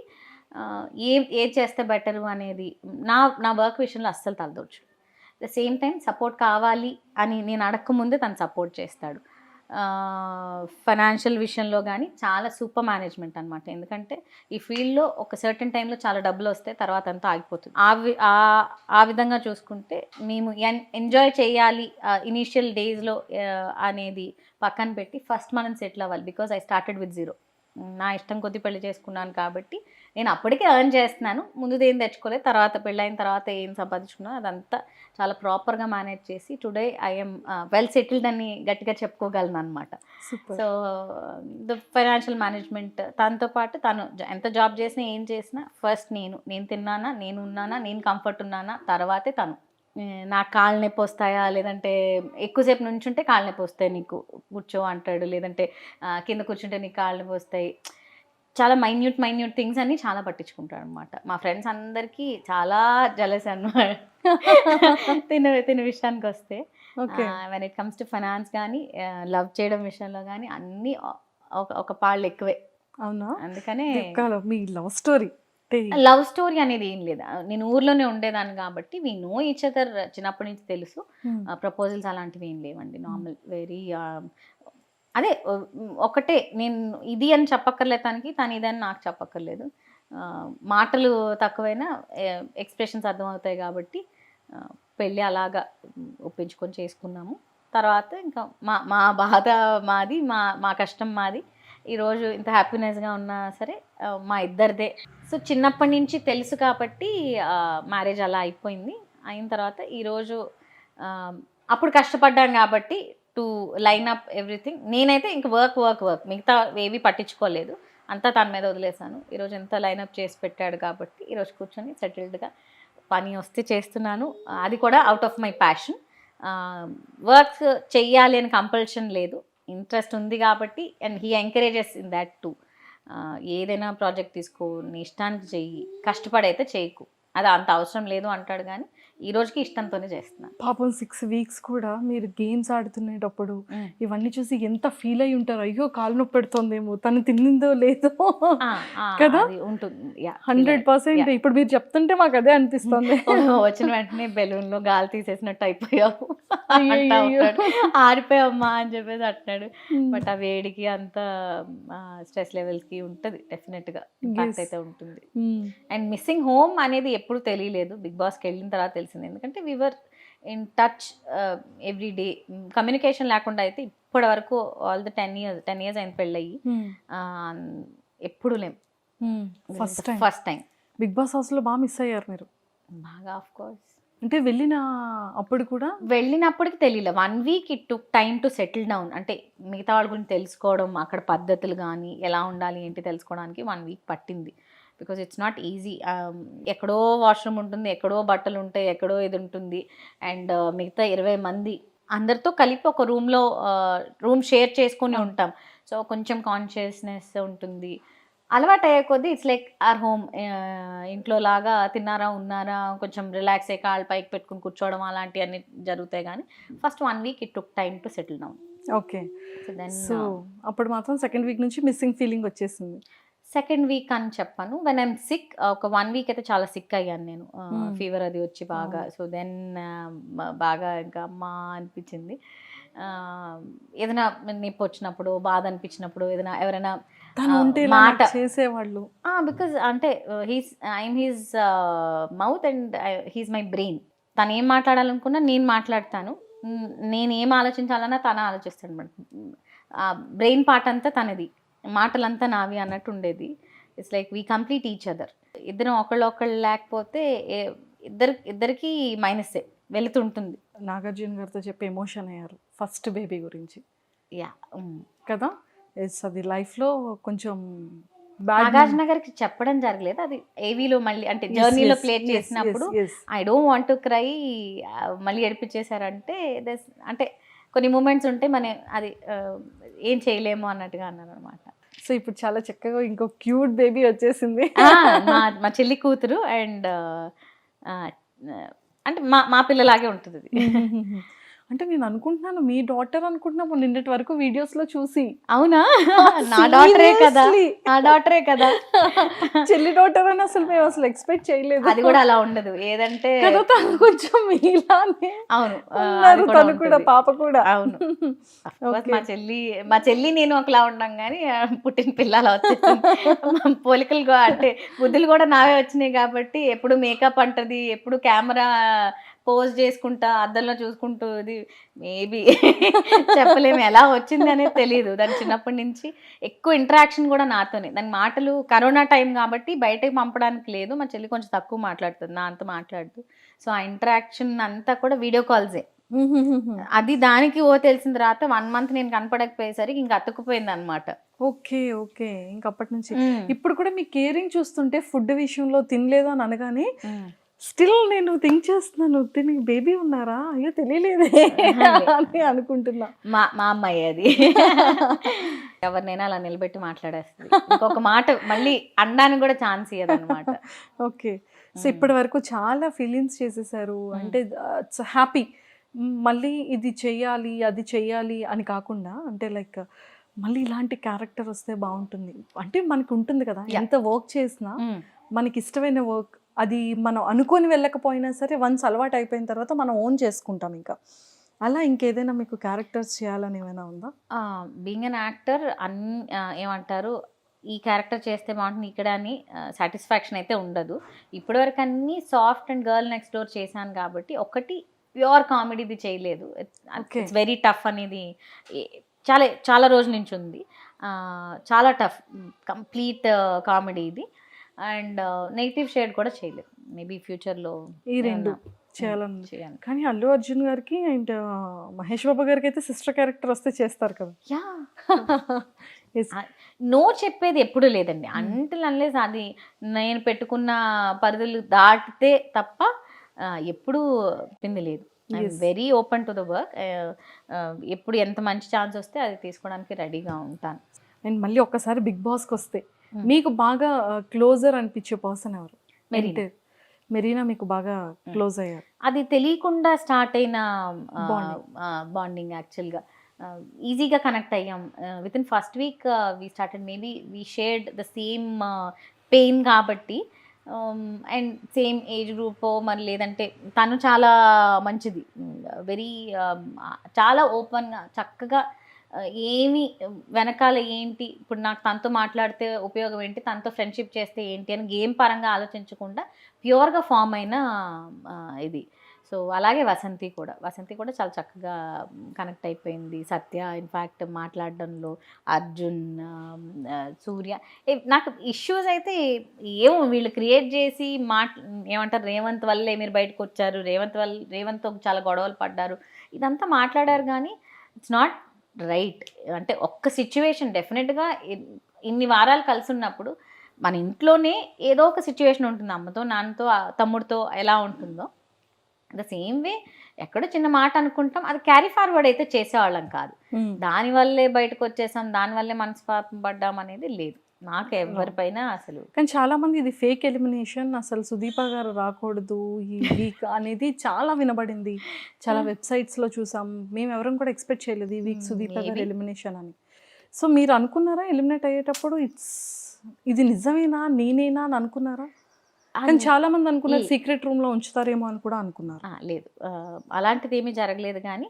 ఏది చేస్తే బెటరు అనేది నా నా వర్క్ విషయంలో అస్సలు తలదూర్చడు. ద సేమ్ టైమ్ సపోర్ట్ కావాలి అని నేను అడక్కముందే తను సపోర్ట్ చేస్తాడు. ఫైనాన్షియల్ విషయంలో గానీ చాలా సూపర్ మేనేజ్మెంట్ అనమాట. ఎందుకంటే ఈ ఫీల్డ్‌లో ఒక సర్టెన్ టైమ్‌లో చాలా డబ్బులొస్తాయి. తర్వాత అంతా ఆగిపోతుంది. ఆ విధంగా చూసుకుంటే మేము ఎంజాయ్ చేయాలి ఇనీషియల్ డేస్‌లో అనేది పక్కన పెట్టి ఫస్ట్ మనం సెటిల్ అవ్వాలి. Because I started with zero. నా ఇష్టం కొద్ది పెళ్లి చేసుకున్నాను కాబట్టి నేను అప్పటికే ఎర్న్ చేస్తున్నాను, ముందుది ఏం తెచ్చుకోలేదు, తర్వాత పెళ్ళైన తర్వాత ఏం సంపాదించుకున్నా అదంతా చాలా ప్రాపర్గా మేనేజ్ చేసి టుడే ఐఎమ్ వెల్ సెటిల్డ్ అని గట్టిగా చెప్పుకోగలను అనమాట. Super. So the financial management తనతో పాటు తను ఎంత జాబ్ చేసినా ఏం చేసినా ఫస్ట్ నేను తిన్నానా, నేను ఉన్నానా, నేను కంఫర్ట్ ఉన్నానా, తర్వాతే తను. నాకు కాళ్ళు నొప్పి వస్తాయా, లేదంటే ఎక్కువసేపు నుంచుంటే కాళ్ళు నొప్పి వస్తాయి నీకు కూర్చో అంటాడు, లేదంటే కింద కూర్చుంటే నీకు కాళ్ళు నొప్పి వస్తాయి. చాలా మైన్యూట్ థింగ్స్ అన్ని చాలా పట్టించుకుంటాడు అనమాట. మా ఫ్రెండ్స్ అందరికీ చాలా జలస్ అన్నమాట తిన విషయానికి వస్తే. Okay. When it comes to finance కానీ లవ్ చేయడం విషయంలో కానీ అన్నీ ఒక పాళ్ళు ఎక్కువే. అవునా? అందుకనే మీ లవ్ స్టోరీ లవ్ స్టోరీ అనేది ఏం లేదు. నేను ఊర్లోనే ఉండేదాన్ని కాబట్టి వీ నో ఈచ్ అదర్, చిన్నప్పటి నుంచి తెలుసు. ప్రపోజల్స్ అలాంటివి ఏం లేవండి. నార్మల్ వెరీ అదే ఒకటే, నేను ఇది అని చెప్పక్కర్లేదు తనకి, తను ఇదని నాకు చెప్పక్కర్లేదు. మాటలు తక్కువైనా ఎక్స్ప్రెషన్స్ అర్థమవుతాయి కాబట్టి పెళ్ళి అలాగా ఒప్పించుకొని చేసుకున్నాము. తర్వాత ఇంకా మా బాధ మాది, మా కష్టం మాది. ఈరోజు ఇంత హ్యాపీనెస్గా ఉన్నా సరే మా ఇద్దరిదే. సో చిన్నప్పటి నుంచి తెలుసు కాబట్టి మ్యారేజ్ అలా అయిపోయింది. అయిన తర్వాత ఈరోజు అప్పుడు కష్టపడ్డాను కాబట్టి టు లైన్ అప్ ఎవ్రీథింగ్. నేనైతే ఇంక వర్క్ మిగతా ఏవి పట్టించుకోలేదు, అంతా తన మీద వదిలేసాను. ఈరోజు ఎంత లైనప్ చేసి పెట్టాడు కాబట్టి ఈరోజు కూర్చొని సెటిల్డ్గా పని వస్తే చేస్తున్నాను. అది కూడా out of my passion. Work చెయ్యాలి అని కంపల్షన్ లేదు, ఇంట్రెస్ట్ ఉంది కాబట్టి. And he encourages in that two. ఏదైనా ప్రాజెక్ట్ తీసుకో, నీ ఇష్టానికి చెయ్యి, కష్టపడైతే చేయకు, అది అంత అవసరం లేదు అంటాడు. కానీ ఈ రోజుకి ఇష్టంతోనే చేస్తున్నాను. పాపం 6 weeks కూడా మీరు గేమ్స్ ఆడుతునేటప్పుడు ఇవన్నీ చూసి ఎంత ఫీల్ అయి ఉంటారు, అయ్యో కాలు నొప్పి పెడుతుందేమో, తను తిన్నిందో లేదో కదా ఉంటుంది. 100%. ఇప్పుడు మీరు చెప్తుంటే మాకు అదే అనిపిస్తుంది. వచ్చిన వెంటనే బెలూన్లో గాలి తీసేసినట్టు అయిపోయావు, అయ్యయ్యో. ఆరిపోయామ్మా అని చెప్పేసి అంటున్నాడు. బట్ ఆ వేడికి అంత స్ట్రెస్ లెవెల్స్కి ఉంటుంది, డెఫినెట్గా ఇంపాక్ట్ అయితే ఉంటుంది. అండ్ మిస్సింగ్ హోమ్ అనేది ఎప్పుడు తెలియలేదు, బిగ్ బాస్కి వెళ్ళిన తర్వాత తెలిసింది. ఎందుకంటే we were in touch every day. Communication లేకుండా అయితే ఇప్పటి వరకు ఆల్ ద 10 years అయిన పెళ్ళయి ఎప్పుడు లేం. ఫస్ట్ టైం బిగ్ బాస్ హౌస్లో బాగా మిస్ అయ్యారు మీరు. బాగా, ఆఫ్ కోర్స్. అంటే వెళ్ళినప్పటికి తెలియలే. 1 week it took time to settle down. అంటే మిగతా వాళ్ళ గురించి తెలుసుకోవడం, అక్కడ పద్ధతులు కానీ ఎలా ఉండాలి ఏంటి తెలుసుకోవడానికి 1 week పట్టింది. Because it's not easy. ఎక్కడో వాష్రూమ్ ఉంటుంది, ఎక్కడో బట్టలు ఉంటాయి, ఎక్కడో ఇది ఉంటుంది. అండ్ మిగతా 20 మంది అందరితో కలిపి ఒక రూమ్ షేర్ చేసుకొని ఉంటాం. సో కొంచెం కాన్షియస్నెస్ ఉంటుంది. అలవాటు అయ్యే కొద్దీ ఇట్స్ లైక్ ఆర్ హోమ్. ఇంట్లో లాగా తిన్నారా, ఉన్నారా, కొంచెం రిలాక్స్ అయ్యి కాళ్ళు పైకి పెట్టుకుని కూర్చోవడం అలాంటివన్నీ జరుగుతాయి. కానీ first 1 week it took time to settle down. Okay. So అప్పుడు మాత్రం సెకండ్ వీక్ నుంచి మిస్సింగ్ ఫీలింగ్ వచ్చేసింది. సెకండ్ వీక్ అని చెప్పాను. వెన్ ఐమ్ సిక్, ఒక 1 week అయితే చాలా సిక్ అయ్యాను నేను. ఫీవర్ అది వచ్చి బాగా. సో దెన్ బాగా ఇంకా అమ్మా అనిపించింది. ఏదైనా నొప్పి వచ్చినప్పుడు, బాధ అనిపించినప్పుడు, ఏదైనా ఎవరైనా మాట చేసేవాళ్ళు, బికాజ్ అంటే I'm his mouth and he's my brain. తను ఏం మాట్లాడాలనుకున్నా నేను మాట్లాడతాను, నేను ఏం ఆలోచించాలన్నా తను ఆలోచిస్తాడు మేడం. బ్రెయిన్ పార్ట్ అంతా తనది, మాటలంతా నావి అన్నట్టు ఉండేది. It's like we complete each other. ఇద్దరం ఒకళ్ళు లేకపోతే ఇద్దరికి మైనస్సే వెళుతుంటుంది. నాగార్జున గారితో చెప్పి ఎమోషన్ అయ్యారు ఫస్ట్ బేబీ గురించి. యా కదా, అది లైఫ్లో కొంచెం నాగార్జున గారికి చెప్పడం జరగలేదు, అది ఏవీలో మళ్ళీ అంటే జర్నీలో ప్లే చేసినప్పుడు I don't want to cry, మళ్ళీ ఏడిపించేశారంటే అంటే కొన్ని మూమెంట్స్ ఉంటే మనం అది ఏం చేయలేము అన్నట్టుగా అన్నారు అనమాట. సో ఇప్పుడు చాలా చక్కగా ఇంకో క్యూట్ బేబీ వచ్చేసింది. మా చెల్లి కూతురు. అండ్ అంటే మా పిల్లలాగే ఉంటుంది అది. అంటే నేను అనుకుంటున్నాను మీ డాటర్ అనుకుంటున్నాము నిన్నటి వరకు వీడియోస్లో చూసి. అవునా? నా డాటరే కదా. చెల్లి డాటర్ అని అసలు మేము అసలు ఎక్స్పెక్ట్ చేయలేదు. అది కూడా అలా ఉండదు, ఏదంటే తను కొంచెం ఇలానే. అవును, తను కూడా, పాప కూడా. అవును. మా చెల్లి నేను ఒకలా ఉన్నాం కానీ పుట్టిన పిల్లలు వచ్చేసి పోలికలు అంటే బుద్ధులు కూడా నావే వచ్చినాయి కాబట్టి ఎప్పుడు మేకప్ అంటది, ఎప్పుడు కెమెరా పోస్ట్ చేసుకుంటా అద్దంలో చూసుకుంటూ ఇది మేబీ చెప్పలేము ఎలా వచ్చింది అనేది తెలియదు. దాని చిన్నప్పటి నుంచి ఎక్కువ ఇంటరాక్షన్ కూడా నాతోనే. దాని మాటలు కరోనా టైం కాబట్టి బయటకి పంపడానికి లేదు. మా చెల్లి కొంచెం తక్కువ మాట్లాడుతుంది నా అంత మాట్లాడుతూ. సో ఆ ఇంటరాక్షన్ అంతా కూడా వీడియో కాల్సే. అది దానికి తెలిసిన తర్వాత 1 మంత్ నేను కనపడకపోయేసరికి ఇంక అతుక్కుపోయింది అనమాట. ఓకే. ఓకే. ఇంక అప్పటి నుంచి. ఇప్పుడు కూడా మీ కేరింగ్ చూస్తుంటే ఫుడ్ విషయంలో తినలేదు అని అనగానే స్టిల్ నేను థింక్ చేస్తున్నాను, దీనికి బేబీ ఉన్నారా? అయ్యో తెలియలేదే అని అనుకుంటున్నా. మా అమ్మాయి అది. ఎవరినైనా అలా నిలబెట్టి మాట్లాడేస్తుంది. ఇంకొక మాట మళ్ళీ అనడానికి కూడా ఛాన్స్ ఇయ్యదన్నమాట. ఓకే. సో ఇప్పటి వరకు చాలా ఫీలింగ్స్ చేసేసారు. అంటే ఇట్స్ హ్యాపీ. మళ్ళీ ఇది చెయ్యాలి, అది చెయ్యాలి అని కాకుండా అంటే లైక్ మళ్ళీ ఇలాంటి క్యారెక్టర్ వస్తే బాగుంటుంది. అంటే మనకు ఉంటుంది కదా, ఎంత వర్క్ చేసినా మనకి ఇష్టమైన వర్క్ అది మనం అనుకొని వెళ్ళకపోయినా సరే వన్స్ అలవాటు అయిపోయిన తర్వాత మనం ఓన్ చేసుకుంటాం. ఇంకా అలా ఇంకేదైనా మీకు క్యారెక్టర్స్ చేయాలని ఏమైనా ఉందా? బీయింగ్ అన్ యాక్టర్ ఏమంటారు, ఈ క్యారెక్టర్ చేస్తే బాగుంటుంది ఇక్కడ అని సాటిస్ఫాక్షన్ అయితే ఉండదు. ఇప్పటివరకు అన్నీ soft and girl next door చేశాను కాబట్టి ఒకటి ప్యూర్ కామెడీది చేయలేదు. ఇట్స్ వెరీ టఫ్ అనేది చాలా చాలా రోజుల నుంచి ఉంది. చాలా టఫ్ కంప్లీట్ కామెడీ ఇది. అండ్ నెగిటివ్ షేడ్ కూడా చేయలేదు. మేబీ ఫ్యూచర్లో ఈ రెండు చేయాలని. కానీ అల్లు అర్జున్ గారికి అండ్ మహేష్ బాబు గారికి అయితే సిస్టర్ క్యారెక్టర్ వస్తే చేస్తారు కదా. యా నో చెప్పేది ఎప్పుడు లేదండి. అంటిల్ అన్లెస్ అది నేను పెట్టుకున్న పరిధులు దాటితే తప్ప ఎప్పుడు చెప్పింది లేదు. I'm very open to the work. ఎప్పుడు ఎంత మంచి ఛాన్స్ వస్తే అది తీసుకోవడానికి రెడీగా ఉంటాను. అండ్ మళ్ళీ ఒక్కసారి బిగ్ బాస్కి వస్తే మీకు బాగా క్లోజర్ అనిపించే పర్సన్ ఎవరు? మెరీనా మీకు బాగా క్లోజ్ అయ్యారు. అది తెలియకుండా స్టార్ట్ అయిన బాండింగ్. యాక్చువల్గా ఈజీగా కనెక్ట్ అయ్యాం. With in first week we started. Maybe we shared the same pain కాబట్టి అండ్ సేమ్ ఏజ్ గ్రూప్ మరి లేదంటే తను చాలా మంచిది, వెరీ చాలా ఓపెన్గా చక్కగా ఏమి వెనకాల ఏంటి ఇప్పుడు నాకు తనతో మాట్లాడితే ఉపయోగం ఏంటి, తనతో ఫ్రెండ్షిప్ చేస్తే ఏంటి అని గేమ్ పరంగా ఆలోచించకుండా ప్యూర్గా ఫామ్ అయిన ఇది. సో అలాగే వసంతి కూడా చాలా చక్కగా కనెక్ట్ అయిపోయింది. సత్య ఇన్ఫ్యాక్ట్ మాట్లాడడంలో, అర్జున్, సూర్య నాకు ఇష్యూస్ అయితే ఏమో వీళ్ళు క్రియేట్ చేసి ఏమంటారు రేవంత్ వల్లే మీరు బయటకు వచ్చారు, రేవంత్తో చాలా గొడవలు పడ్డారు, ఇదంతా మాట్లాడారు. కానీ ఇట్స్ నాట్ రైట్. అంటే ఒక్క సిచ్యువేషన్ డెఫినెట్గా ఇన్ని వారాలు కలిసి ఉన్నప్పుడు మన ఇంట్లోనే ఏదో ఒక సిచ్యువేషన్ ఉంటుంది, అమ్మతో నాన్నతో తమ్ముడితో ఎలా ఉంటుందో ద సేమ్ వే ఎక్కడో చిన్న మాట అనుకుంటాం, అది క్యారీ ఫార్వర్డ్ అయితే చేసేవాళ్ళం కాదు. దానివల్లే బయటకు వచ్చేసాం, దానివల్లే మనస్పాపం పడ్డాం అనేది లేదు నాకు ఎవరిపైన అసలు. కానీ చాలా మంది ఇది ఫేక్ ఎలిమినేషన్, అసలు సుదీప గారు రాకూడదు ఈ వీక్ అనేది చాలా వినబడింది. చాలా వెబ్సైట్స్లో చూసాం. మేము ఎవరం కూడా ఎక్స్పెక్ట్ చేయలేదు ఈ వీక్ సుదీప గారు ఎలిమినేషన్ అని. సో మీరు అనుకున్నారా ఎలిమినేట్ అయ్యేటప్పుడు ఇది నిజమేనా నేనేనా అని అనుకున్నారా? కానీ చాలా మంది అనుకున్నారు సీక్రెట్ రూమ్లో ఉంచుతారేమో అని కూడా అనుకున్నారు. లేదు, అలాంటిది ఏమీ జరగలేదు. కానీ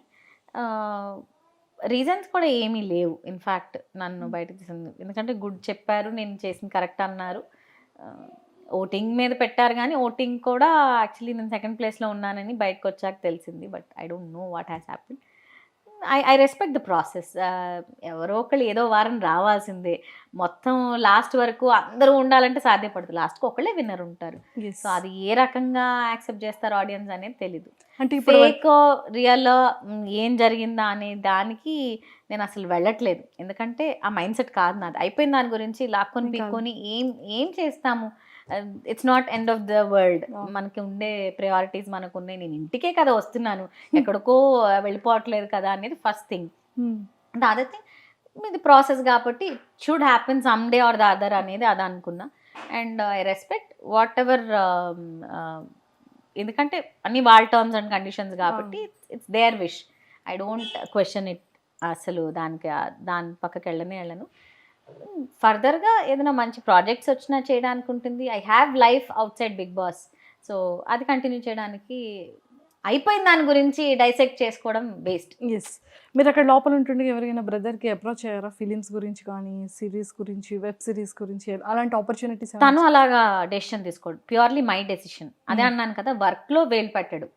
రీజన్స్ కూడా ఏమీ లేవు. ఇన్ఫ్యాక్ట్ నన్ను బయటకు తీసింది ఎందుకంటే గుడ్ చెప్పారు, నేను చేసింది కరెక్ట్ అన్నారు. ఓటింగ్ మీద పెట్టారు కానీ ఓటింగ్ కూడా యాక్చువల్లీ నేను సెకండ్ ప్లేస్లో ఉన్నానని బయటకు వచ్చాక తెలిసింది. But I don't know what has happen. I respect the process. ఎవరో ఒకళ్ళు ఏదో వారం రావాల్సిందే. మొత్తం లాస్ట్ వరకు అందరూ ఉండాలంటే సాధ్యపడదు. లాస్ట్కి ఒకళ్ళే విన్నర్ ఉంటారు. సో అది ఏ రకంగా యాక్సెప్ట్ చేస్తారు ఆడియన్స్ అనేది తెలీదు. అంటే ఫేక్ రియల్ ఏం జరిగిందా అనే దానికి నేను అసలు వెళ్ళట్లేదు. ఎందుకంటే ఆ మైండ్ సెట్ కాదు నాది. అయిపోయిన దాని గురించి లాక్కొని పీక్కొని ఏం చేస్తాము. It's not end of the world. మనకి ఉండే ప్రయారిటీస్ మనకు ఉన్నాయి. నేను ఇంటికే కదా వస్తున్నాను, ఎక్కడికో వెళ్ళిపోవట్లేదు కదా అనేది first thing. The other thing ఇది ప్రాసెస్ కాబట్టి it should happen some day or the other అనేది అది అనుకున్నా. And I respect whatever, ఎందుకంటే అన్ని వాళ్ళ టర్మ్స్ అండ్ కండిషన్స్ కాబట్టి it's their wish. I don't question it. అసలు దాని పక్కకి వెళ్ళను. ఫర్దర్గా ఏదైనా మంచి ప్రాజెక్ట్స్ వచ్చినా చేయడానికి ఉంటుంది. I have life outside big boss. So అది కంటిన్యూ చేయడానికి అయిపోయిన దాని గురించి డైసెక్ట్ చేసుకోవడం వేస్ట్. ఎస్. మీరు అక్కడ లోపల ఉంటుండే ఎవరికైనా బ్రదర్కి అప్రోచ్ అయ్యారా ఫిలిమ్స్ గురించి కానీ, సిరీస్ గురించి, వెబ్ సిరీస్ గురించి అలాంటి ఆపర్చునిటీస్? తను అలాగా డెసిషన్ తీసుకోడు, ప్యూర్లీ మై డెసిషన్. అదే అన్నాను కదా, వర్క్ లో వేలు పెట్టడు.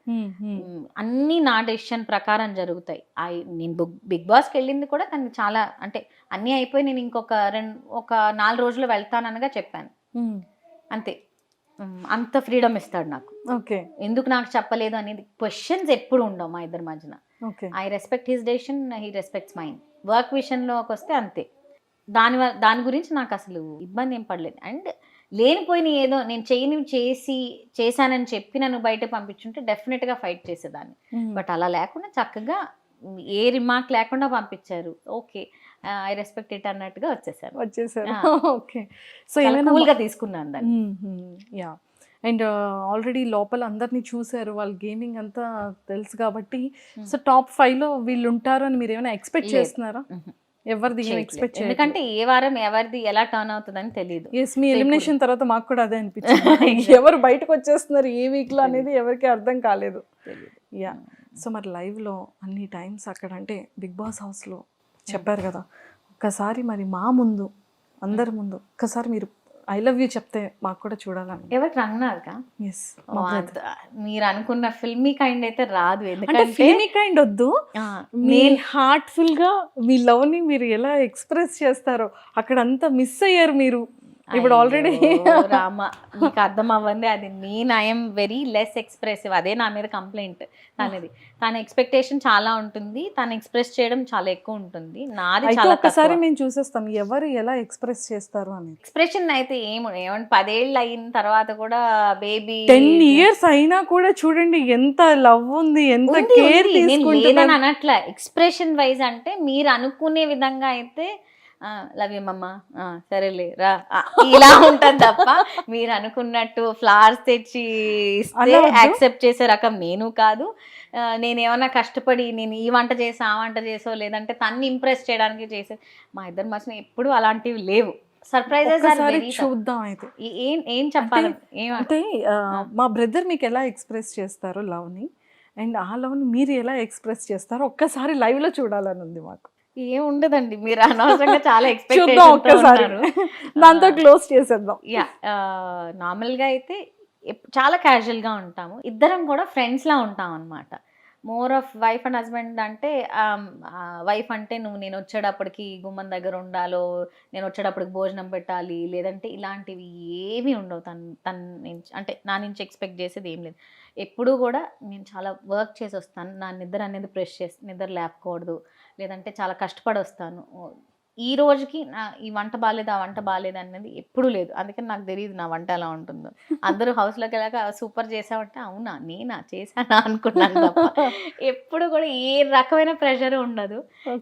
అన్నీ నా డెసిషన్ ప్రకారం జరుగుతాయి. నేను బిగ్ బాస్కి వెళ్ళింది కూడా తను చాలా, అంటే అన్నీ అయిపోయి నేను ఒక 4 రోజులు వెళ్తాననగా చెప్పాను అంతే. అంత ఫ్రీడమ్ ఇస్తాడు నాకు. ఓకే. ఎందుకు నాకు చెప్పలేదు అనేది క్వశ్చన్స్ ఎప్పుడు ఉండవు మా ఇద్దరి మధ్యన. I respect his decision, he respects mind. Work విషయంలోకి వస్తే అంతే. దాని గురించి నాకు అసలు ఇబ్బంది ఏం పడలేదు. అండ్ లేనిపోయిన ఏదో నేను చేశానని చెప్పి నన్ను బయట పంపించుంటే డెఫినెట్గా ఫైట్ చేసేదాన్ని. బట్ అలా లేకుండా చక్కగా ఏ రిమార్క్ లేకుండా పంపించారు. ఓకే, ఐ రెస్పెక్ట్ ఇట్ అన్నట్టుగా వచ్చేసారు. ఓకే. సో కూల్గా తీసుకున్నాను దాన్ని. యా. అండ్ ఆల్రెడీ లోపల అందరినీ చూసారు, వాళ్ళ గేమింగ్ అంతా తెలుసు కాబట్టి, సో టాప్ 5లో వీళ్ళు ఉంటారు అని మీరు ఏమైనా ఎక్స్పెక్ట్ చేస్తున్నారా? ఎవరిది ఎక్స్పెక్ట్ చేయాలి, ఎందుకంటే ఏ వారం ఎవరిది ఎలా టర్న్ అవుతుందని తెలియదు. ఎస్, మీ ఎలిమినేషన్ తర్వాత మాకు కూడా అదే అనిపించింది. ఎవరు బయటకు వచ్చేస్తున్నారు ఏ వీక్లో అనేది ఎవరికి అర్థం కాలేదు. యా. సో మరి లైవ్లో అన్ని టైమ్స్ అక్కడ అంటే బిగ్ బాస్ హౌస్లో చెప్పారు కదా, ఒక్కసారి మరి మా ముందు అందరి ముందు ఒక్కసారి మీరు ఐ లవ్ యూ చెప్తే మాకు కూడా చూడాలని. ఎవరికి రంగనాథ్కా? ఎస్. మీరు అనుకున్న ఫిల్మీ కైండ్ అయితే రాదు. అంటే ఎందుకంటే ఫిల్మీ కైండ్ వద్దు, నేను హార్ట్ఫుల్ గా మీ లవ్ ని మీరు ఎలా ఎక్స్ప్రెస్ చేస్తారో అక్కడ అంతా మిస్ అయ్యారు మీరు. ఇప్పుడు ఆల్రెడీ రామ మీకు అర్థం అవ్వండి, అది నేను ఐఎమ్ వెరీ లెస్ ఎక్స్ప్రెసివ్. అదే నా మీద కంప్లైంట్ తనది. తన ఎక్స్పెక్టేషన్ చాలా ఉంటుంది, తను ఎక్స్ప్రెస్ చేయడం చాలా ఎక్కువ ఉంటుంది. నాది చాలా ఒకసారి మేము చూసేస్తాం ఎవరు ఎలా ఎక్స్ప్రెస్ చేస్తారు అని. ఎక్స్ప్రెషన్ అయితే ఏమంటే 10 ఏళ్ళు అయిన తర్వాత కూడా బేబీ 10 years అయినా కూడా చూడండి ఎంత లవ్ ఉంది, ఎంత కేర్ తీసుకుంటున్నాను అనట్లా. ఎక్స్ప్రెషన్ వైజ్ అంటే మీరు అనుకునే విధంగా అయితే లవ్ యూ మమ్మ, సరేలే రా, ఇలా ఉంటుంది తప్ప మీరు అనుకున్నట్టు ఫ్లవర్స్ తెచ్చి ఇస్తే యాక్సెప్ట్ చేసే రకం నేను కాదు. నేనేమన్నా కష్టపడి నేను ఈ వంట చేసా ఆ వంట చేసో లేదంటే తన్ని ఇంప్రెస్ చేయడానికి చేసే మా ఇద్దరి మధ్యన ఎప్పుడు అలాంటివి లేవు. సర్ప్రైజెస్ చూద్దాం. అయితే ఏం చెప్పాలి అంటే మా బ్రదర్ మీకు ఎలా ఎక్స్ప్రెస్ చేస్తారో లవ్ ని, అండ్ ఆ లవ్ ని మీరు ఎలా ఎక్స్ప్రెస్ చేస్తారో ఒక్కసారి లైవ్ లో చూడాలని ఉంది మాకు. ఏం ఉండదండి, మీరు అనవసరంగా చాలా ఎక్స్పెక్ట్ దాంతో క్లోజ్ చేసేద్దాం. యా, నార్మల్గా అయితే చాలా క్యాజువల్గా ఉంటాము. ఇద్దరం కూడా ఫ్రెండ్స్లా ఉంటాం అనమాట. More of wife and husband అంటే వైఫ్ అంటే నేను వచ్చేటప్పటికి గుమ్మం దగ్గర ఉండాలో, నేను వచ్చేటప్పటికి భోజనం పెట్టాలి, లేదంటే ఇలాంటివి ఏమీ ఉండవు. తను నుంచి అంటే నా నుంచి ఎక్స్పెక్ట్ చేసేది ఏం లేదు. ఎప్పుడూ కూడా నేను చాలా వర్క్ చేసి వస్తాను, నా నిద్ర అనేది ప్రెస్ చేసి నిద్ర లేపకూడదు, లేదంటే చాలా కష్టపడి వస్తాను. ఈ రోజుకి ఈ వంట బాగాలేదు ఆ వంట బాగాలేదు అనేది ఎప్పుడూ లేదు. అందుకని నాకు తెలియదు నా వంట ఎలా ఉంటుందో. అందరూ హౌస్లోకి వెళ్ళాక సూపర్ చేసావంటే అవునా నేనా చేశానా అనుకున్నాను తప్ప ఎప్పుడు కూడా ఏ రకమైన ప్రెషర్ ఉండదు.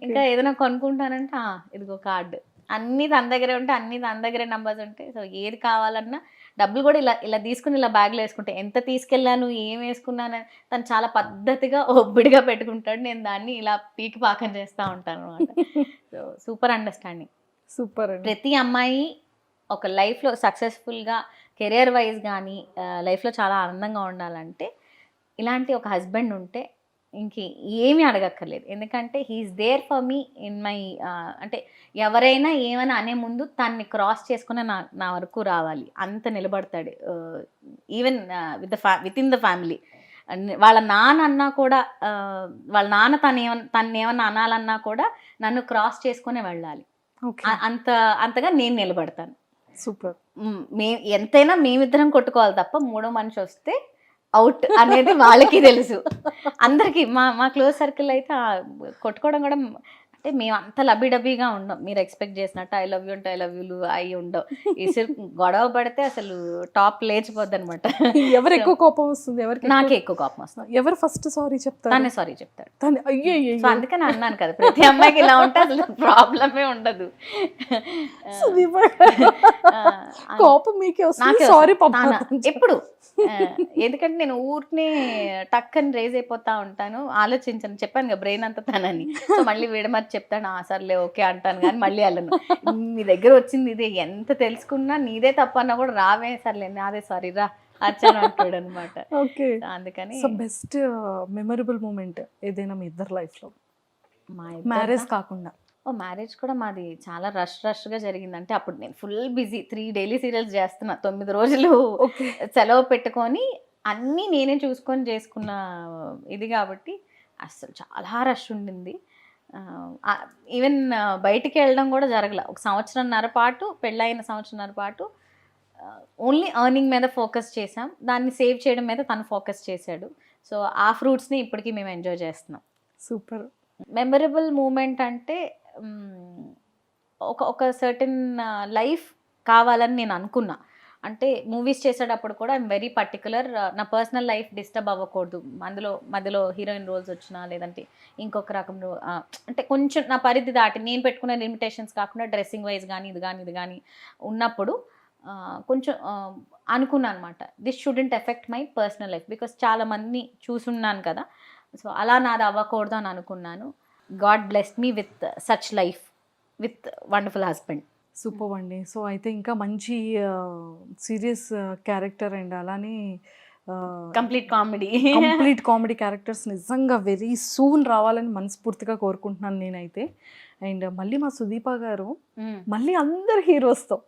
ఇంకా ఏదైనా కొనుక్కుంటానంటే ఇదిగో కార్డు, అన్నీ తన దగ్గరే ఉంటే అన్నీ తన దగ్గరే నంబర్స్ ఉంటాయి. సో ఏది కావాలన్నా డబ్బులు కూడా ఇలా తీసుకుని ఇలా బ్యాగ్లో వేసుకుంటే ఎంత తీసుకెళ్ళాను ఏం వేసుకున్నాను తను చాలా పద్ధతిగా ఒబ్బిడిగా పెట్టుకుంటాడు. నేను దాన్ని ఇలా పీకి పాకం చేస్తూ ఉంటాను అనమాట. So super understanding. సూపర్. ప్రతి అమ్మాయి ఒక లైఫ్లో సక్సెస్ఫుల్గా కెరియర్ వైజ్ కానీ లైఫ్లో చాలా ఆనందంగా ఉండాలంటే ఇలాంటి ఒక హస్బెండ్ ఉంటే ఇంక ఏమీ అడగక్కర్లేదు. ఎందుకంటే he's there for me in my అంటే ఎవరైనా ఏమైనా అనే ముందు తన్ని క్రాస్ చేసుకుని నా వరకు రావాలి అంత నిలబడతాడు. Even with in the family వాళ్ళ నాన్న అన్నా కూడా వాళ్ళ నాన్న తను ఏమన్నా అనాలన్నా కూడా నన్ను క్రాస్ చేసుకునే వెళ్ళాలి. అంతగా నేను నిలబడతాను. సూపర్. ఎంతైనా మేమిద్దరం కొట్టుకోవాలి తప్ప మూడో మనిషి వస్తే అవుట్ అనేది వాళ్ళకి తెలుసు. అందరికీ మా క్లోజ్ సర్కిల్ అయితే కొట్టుకోవడం కూడా అంటే మేము అంత లబ్బిడబ్బీగా ఉండం. మీరు ఎక్స్పెక్ట్ చేసినట్టు ఐ లవ్ యూ అంటే ఐ లవ్ యూలు అవి ఉండవు. గొడవ పడితే అసలు టాప్ లేచిపోద్ది అనమాట. ఎవరు ఎక్కువ కోపం వస్తుంది? ఎవరికి? నాకే ఎక్కువ కోపం వస్తుంది. ఎవరు ఫస్ట్ సారీ చెప్తారు? తనే సారీ చెప్తాడు. అయ్యో, అందుకని అన్నాను కదా ప్రతి అమ్మాయికి ఇలా ఉంటే అసలు ప్రాబ్లమే ఉండదు. కోపం మీకే వస్తుంది, సారీ ఎప్పుడు. ఎందుకంటే నేను ఊరినే టక్కని రేజ్ అయిపోతా ఉంటాను, ఆలోచించాను. చెప్పాను కదా బ్రెయిన్ అంతా తనని. సో మళ్ళీ విడమర్చి చెప్తాను సర్లే ఓకే అంటాను కానీ మళ్ళీ వెళ్ళను. మీ దగ్గర వచ్చింది ఇదే, ఎంత తెలుసుకున్నా నీదే తప్పన్నా కూడా రావే సర్లే నాదే సారీ రా అర్చన అంటాడు అనమాట. ఓకే. అందుకని సో బెస్ట్ మెమరబుల్ మూమెంట్ ఏదైనా మీ ఇద్దరు లైఫ్లో, మా మ్యారేజ్ కాకుండా? మ్యారేజ్ కూడా మాది చాలా రష్గా జరిగింది. అంటే అప్పుడు నేను ఫుల్ బిజీ, 3 డైలీ సీరియల్స్ చేస్తున్నా, 9 రోజులు ఓకే. సెలవు పెట్టుకొని అన్నీ నేనే చూసుకొని చేసుకున్న ఇది కాబట్టి అస్సలు చాలా రష్ ఉండింది. ఈవెన్ బయటికి వెళ్ళడం కూడా జరగల. ఒక సంవత్సరంన్నర పాటు, పెళ్ళైన సంవత్సరంన్నర పాటు ఓన్లీ ఎర్నింగ్ మీద ఫోకస్ చేసాం. దాన్ని సేవ్ చేయడం మీద తను ఫోకస్ చేశాడు. సో ఆ ఫ్రూట్స్ని ఇప్పటికీ మేము ఎంజాయ్ చేస్తున్నాం. సూపర్. మెమరబుల్ మూమెంట్ అంటే మ్, ఒక సర్టెన్ లైఫ్ కావాలని నేను అనుకున్నా. అంటే మూవీస్ చేసేటప్పుడు కూడా ఐఎమ్ వెరీ పర్టికులర్. నా పర్సనల్ లైఫ్ డిస్టర్బ్ అవ్వకూడదు. మధ్యలో హీరోయిన్ రోల్స్ వచ్చినా, లేదంటే ఇంకొక రకం అంటే కొంచెం నా పరిధి దాటి నేను పెట్టుకునే లిమిటేషన్స్ కాకుండా డ్రెస్సింగ్ వైజ్ కానీ ఇది కానీ ఉన్నప్పుడు కొంచెం అనుకున్నాను అనమాట, this student affect my personal life, because చాలా మందిని చూసున్నాను కదా. సో అలా నాది అవ్వకూడదు అని అనుకున్నాను. God blessed me with such life, with wonderful husband. Super అండి. సో అయితే ఇంకా మంచి సీరియస్ క్యారెక్టర్ అండ్ అలానే complete comedy. Complete comedy characters నిజంగా వెరీ సూన్ రావాలని మనస్ఫూర్తిగా కోరుకుంటున్నాను నేనైతే. అండ్ మళ్ళీ మా సుదీప గారు మళ్ళీ అందరు హీరోస్తో,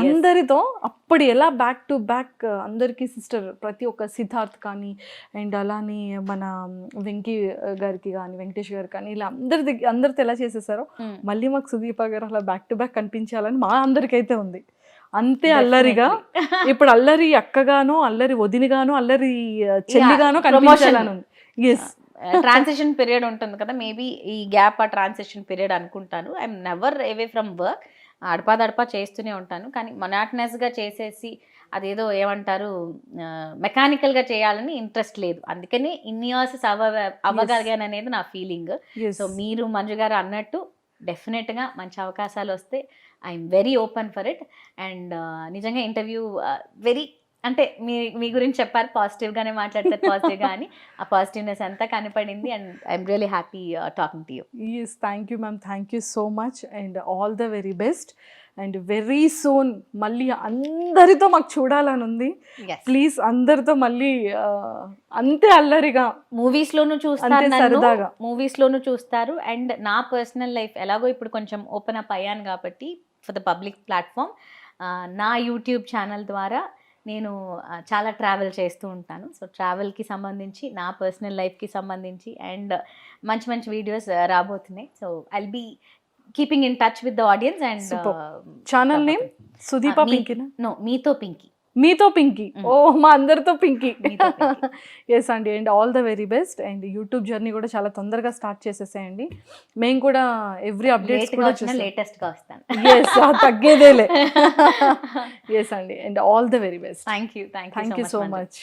అందరితో అప్పుడు ఎలా బ్యాక్ టు బ్యాక్ అందరికి సిస్టర్, ప్రతి ఒక్క సిద్ధార్థ్ కానీ అండ్ అలానే మన వెంకీ గారికి కానీ, వెంకటేష్ గారు కానీ, ఇలా అందరితో ఎలా చేసేసారో మళ్ళీ మాకు సుదీప గారు అలా బ్యాక్ టు బ్యాక్ కనిపించాలని మా అందరికైతే ఉంది. అంతే అల్లరిగా ఇప్పుడు అల్లరి అక్కగానో, అల్లరి వదినగానో, అల్లరి చెల్లిగానో కనిపించాలని ఉంది. ఎస్, ట్రాన్సిషన్ పీరియడ్ ఉంటుంది కదా, మేబీ ఈ గ్యాప్ ఆ ట్రాన్సిషన్ పీరియడ్ అనుకుంటాను. I'm never away from work, అడపా చేస్తూనే ఉంటాను. కానీ మొనాటనస్గా చేసేసి అదేదో ఏమంటారు మెకానికల్గా చేయాలని ఇంట్రెస్ట్ లేదు. అందుకని ఇన్ని ఇయర్స్ అవ్వగలిగాను అనేది నా ఫీలింగ్. సో మీరు మంజు గారు అన్నట్టు డెఫినెట్గా మంచి అవకాశాలు వస్తే I'm very open for it. And నిజంగా ఇంటర్వ్యూ వెరీ అంటే మీ గురించి చెప్పారు, పాజిటివ్గానే మాట్లాడతారు, పాజిటివ్గా అని ఆ పాజిటివ్నెస్ అంతా కనపడింది. And I'm really happy talking to you. Yes, thank you ma'am, thank you so much and all the very best. And very soon మళ్ళీ అందరితో మాకు చూడాలని ఉంది. ప్లీజ్ అందరితో మళ్ళీ అంతే అల్లరిగా మూవీస్లోనూ చూస్తారు, సరదాగా మూవీస్లోనూ చూస్తారు. అండ్ నా పర్సనల్ లైఫ్ ఎలాగో ఇప్పుడు కొంచెం ఓపెన్ అప్ అయ్యాను కాబట్టి ఫర్ ద పబ్లిక్ ప్లాట్ఫామ్, నా యూట్యూబ్ ఛానల్ ద్వారా నేను చాలా ట్రావెల్ చేస్తూ ఉంటాను. సో ట్రావెల్కి సంబంధించి, నా పర్సనల్ లైఫ్కి సంబంధించి అండ్ మంచి వీడియోస్ రాబోతున్నాయి. So I'll be keeping in touch with the audience. And channel name Sudeepa Pinky? No, మీతో పింకీ. మీతో పింకీ, ఓ మా అందరితో పింకీ. ఎస్ అండి, and all the very best. And YouTube journey కూడా చాలా తొందరగా స్టార్ట్ చేసేసేయండి. మేము కూడా ఎవ్రీ అప్డేట్స్ కూడా లేటెస్ట్గా వస్తాను. ఎస్, తగ్గేదేలే. ఎస్ అండి, and all the very best. Thank you so much.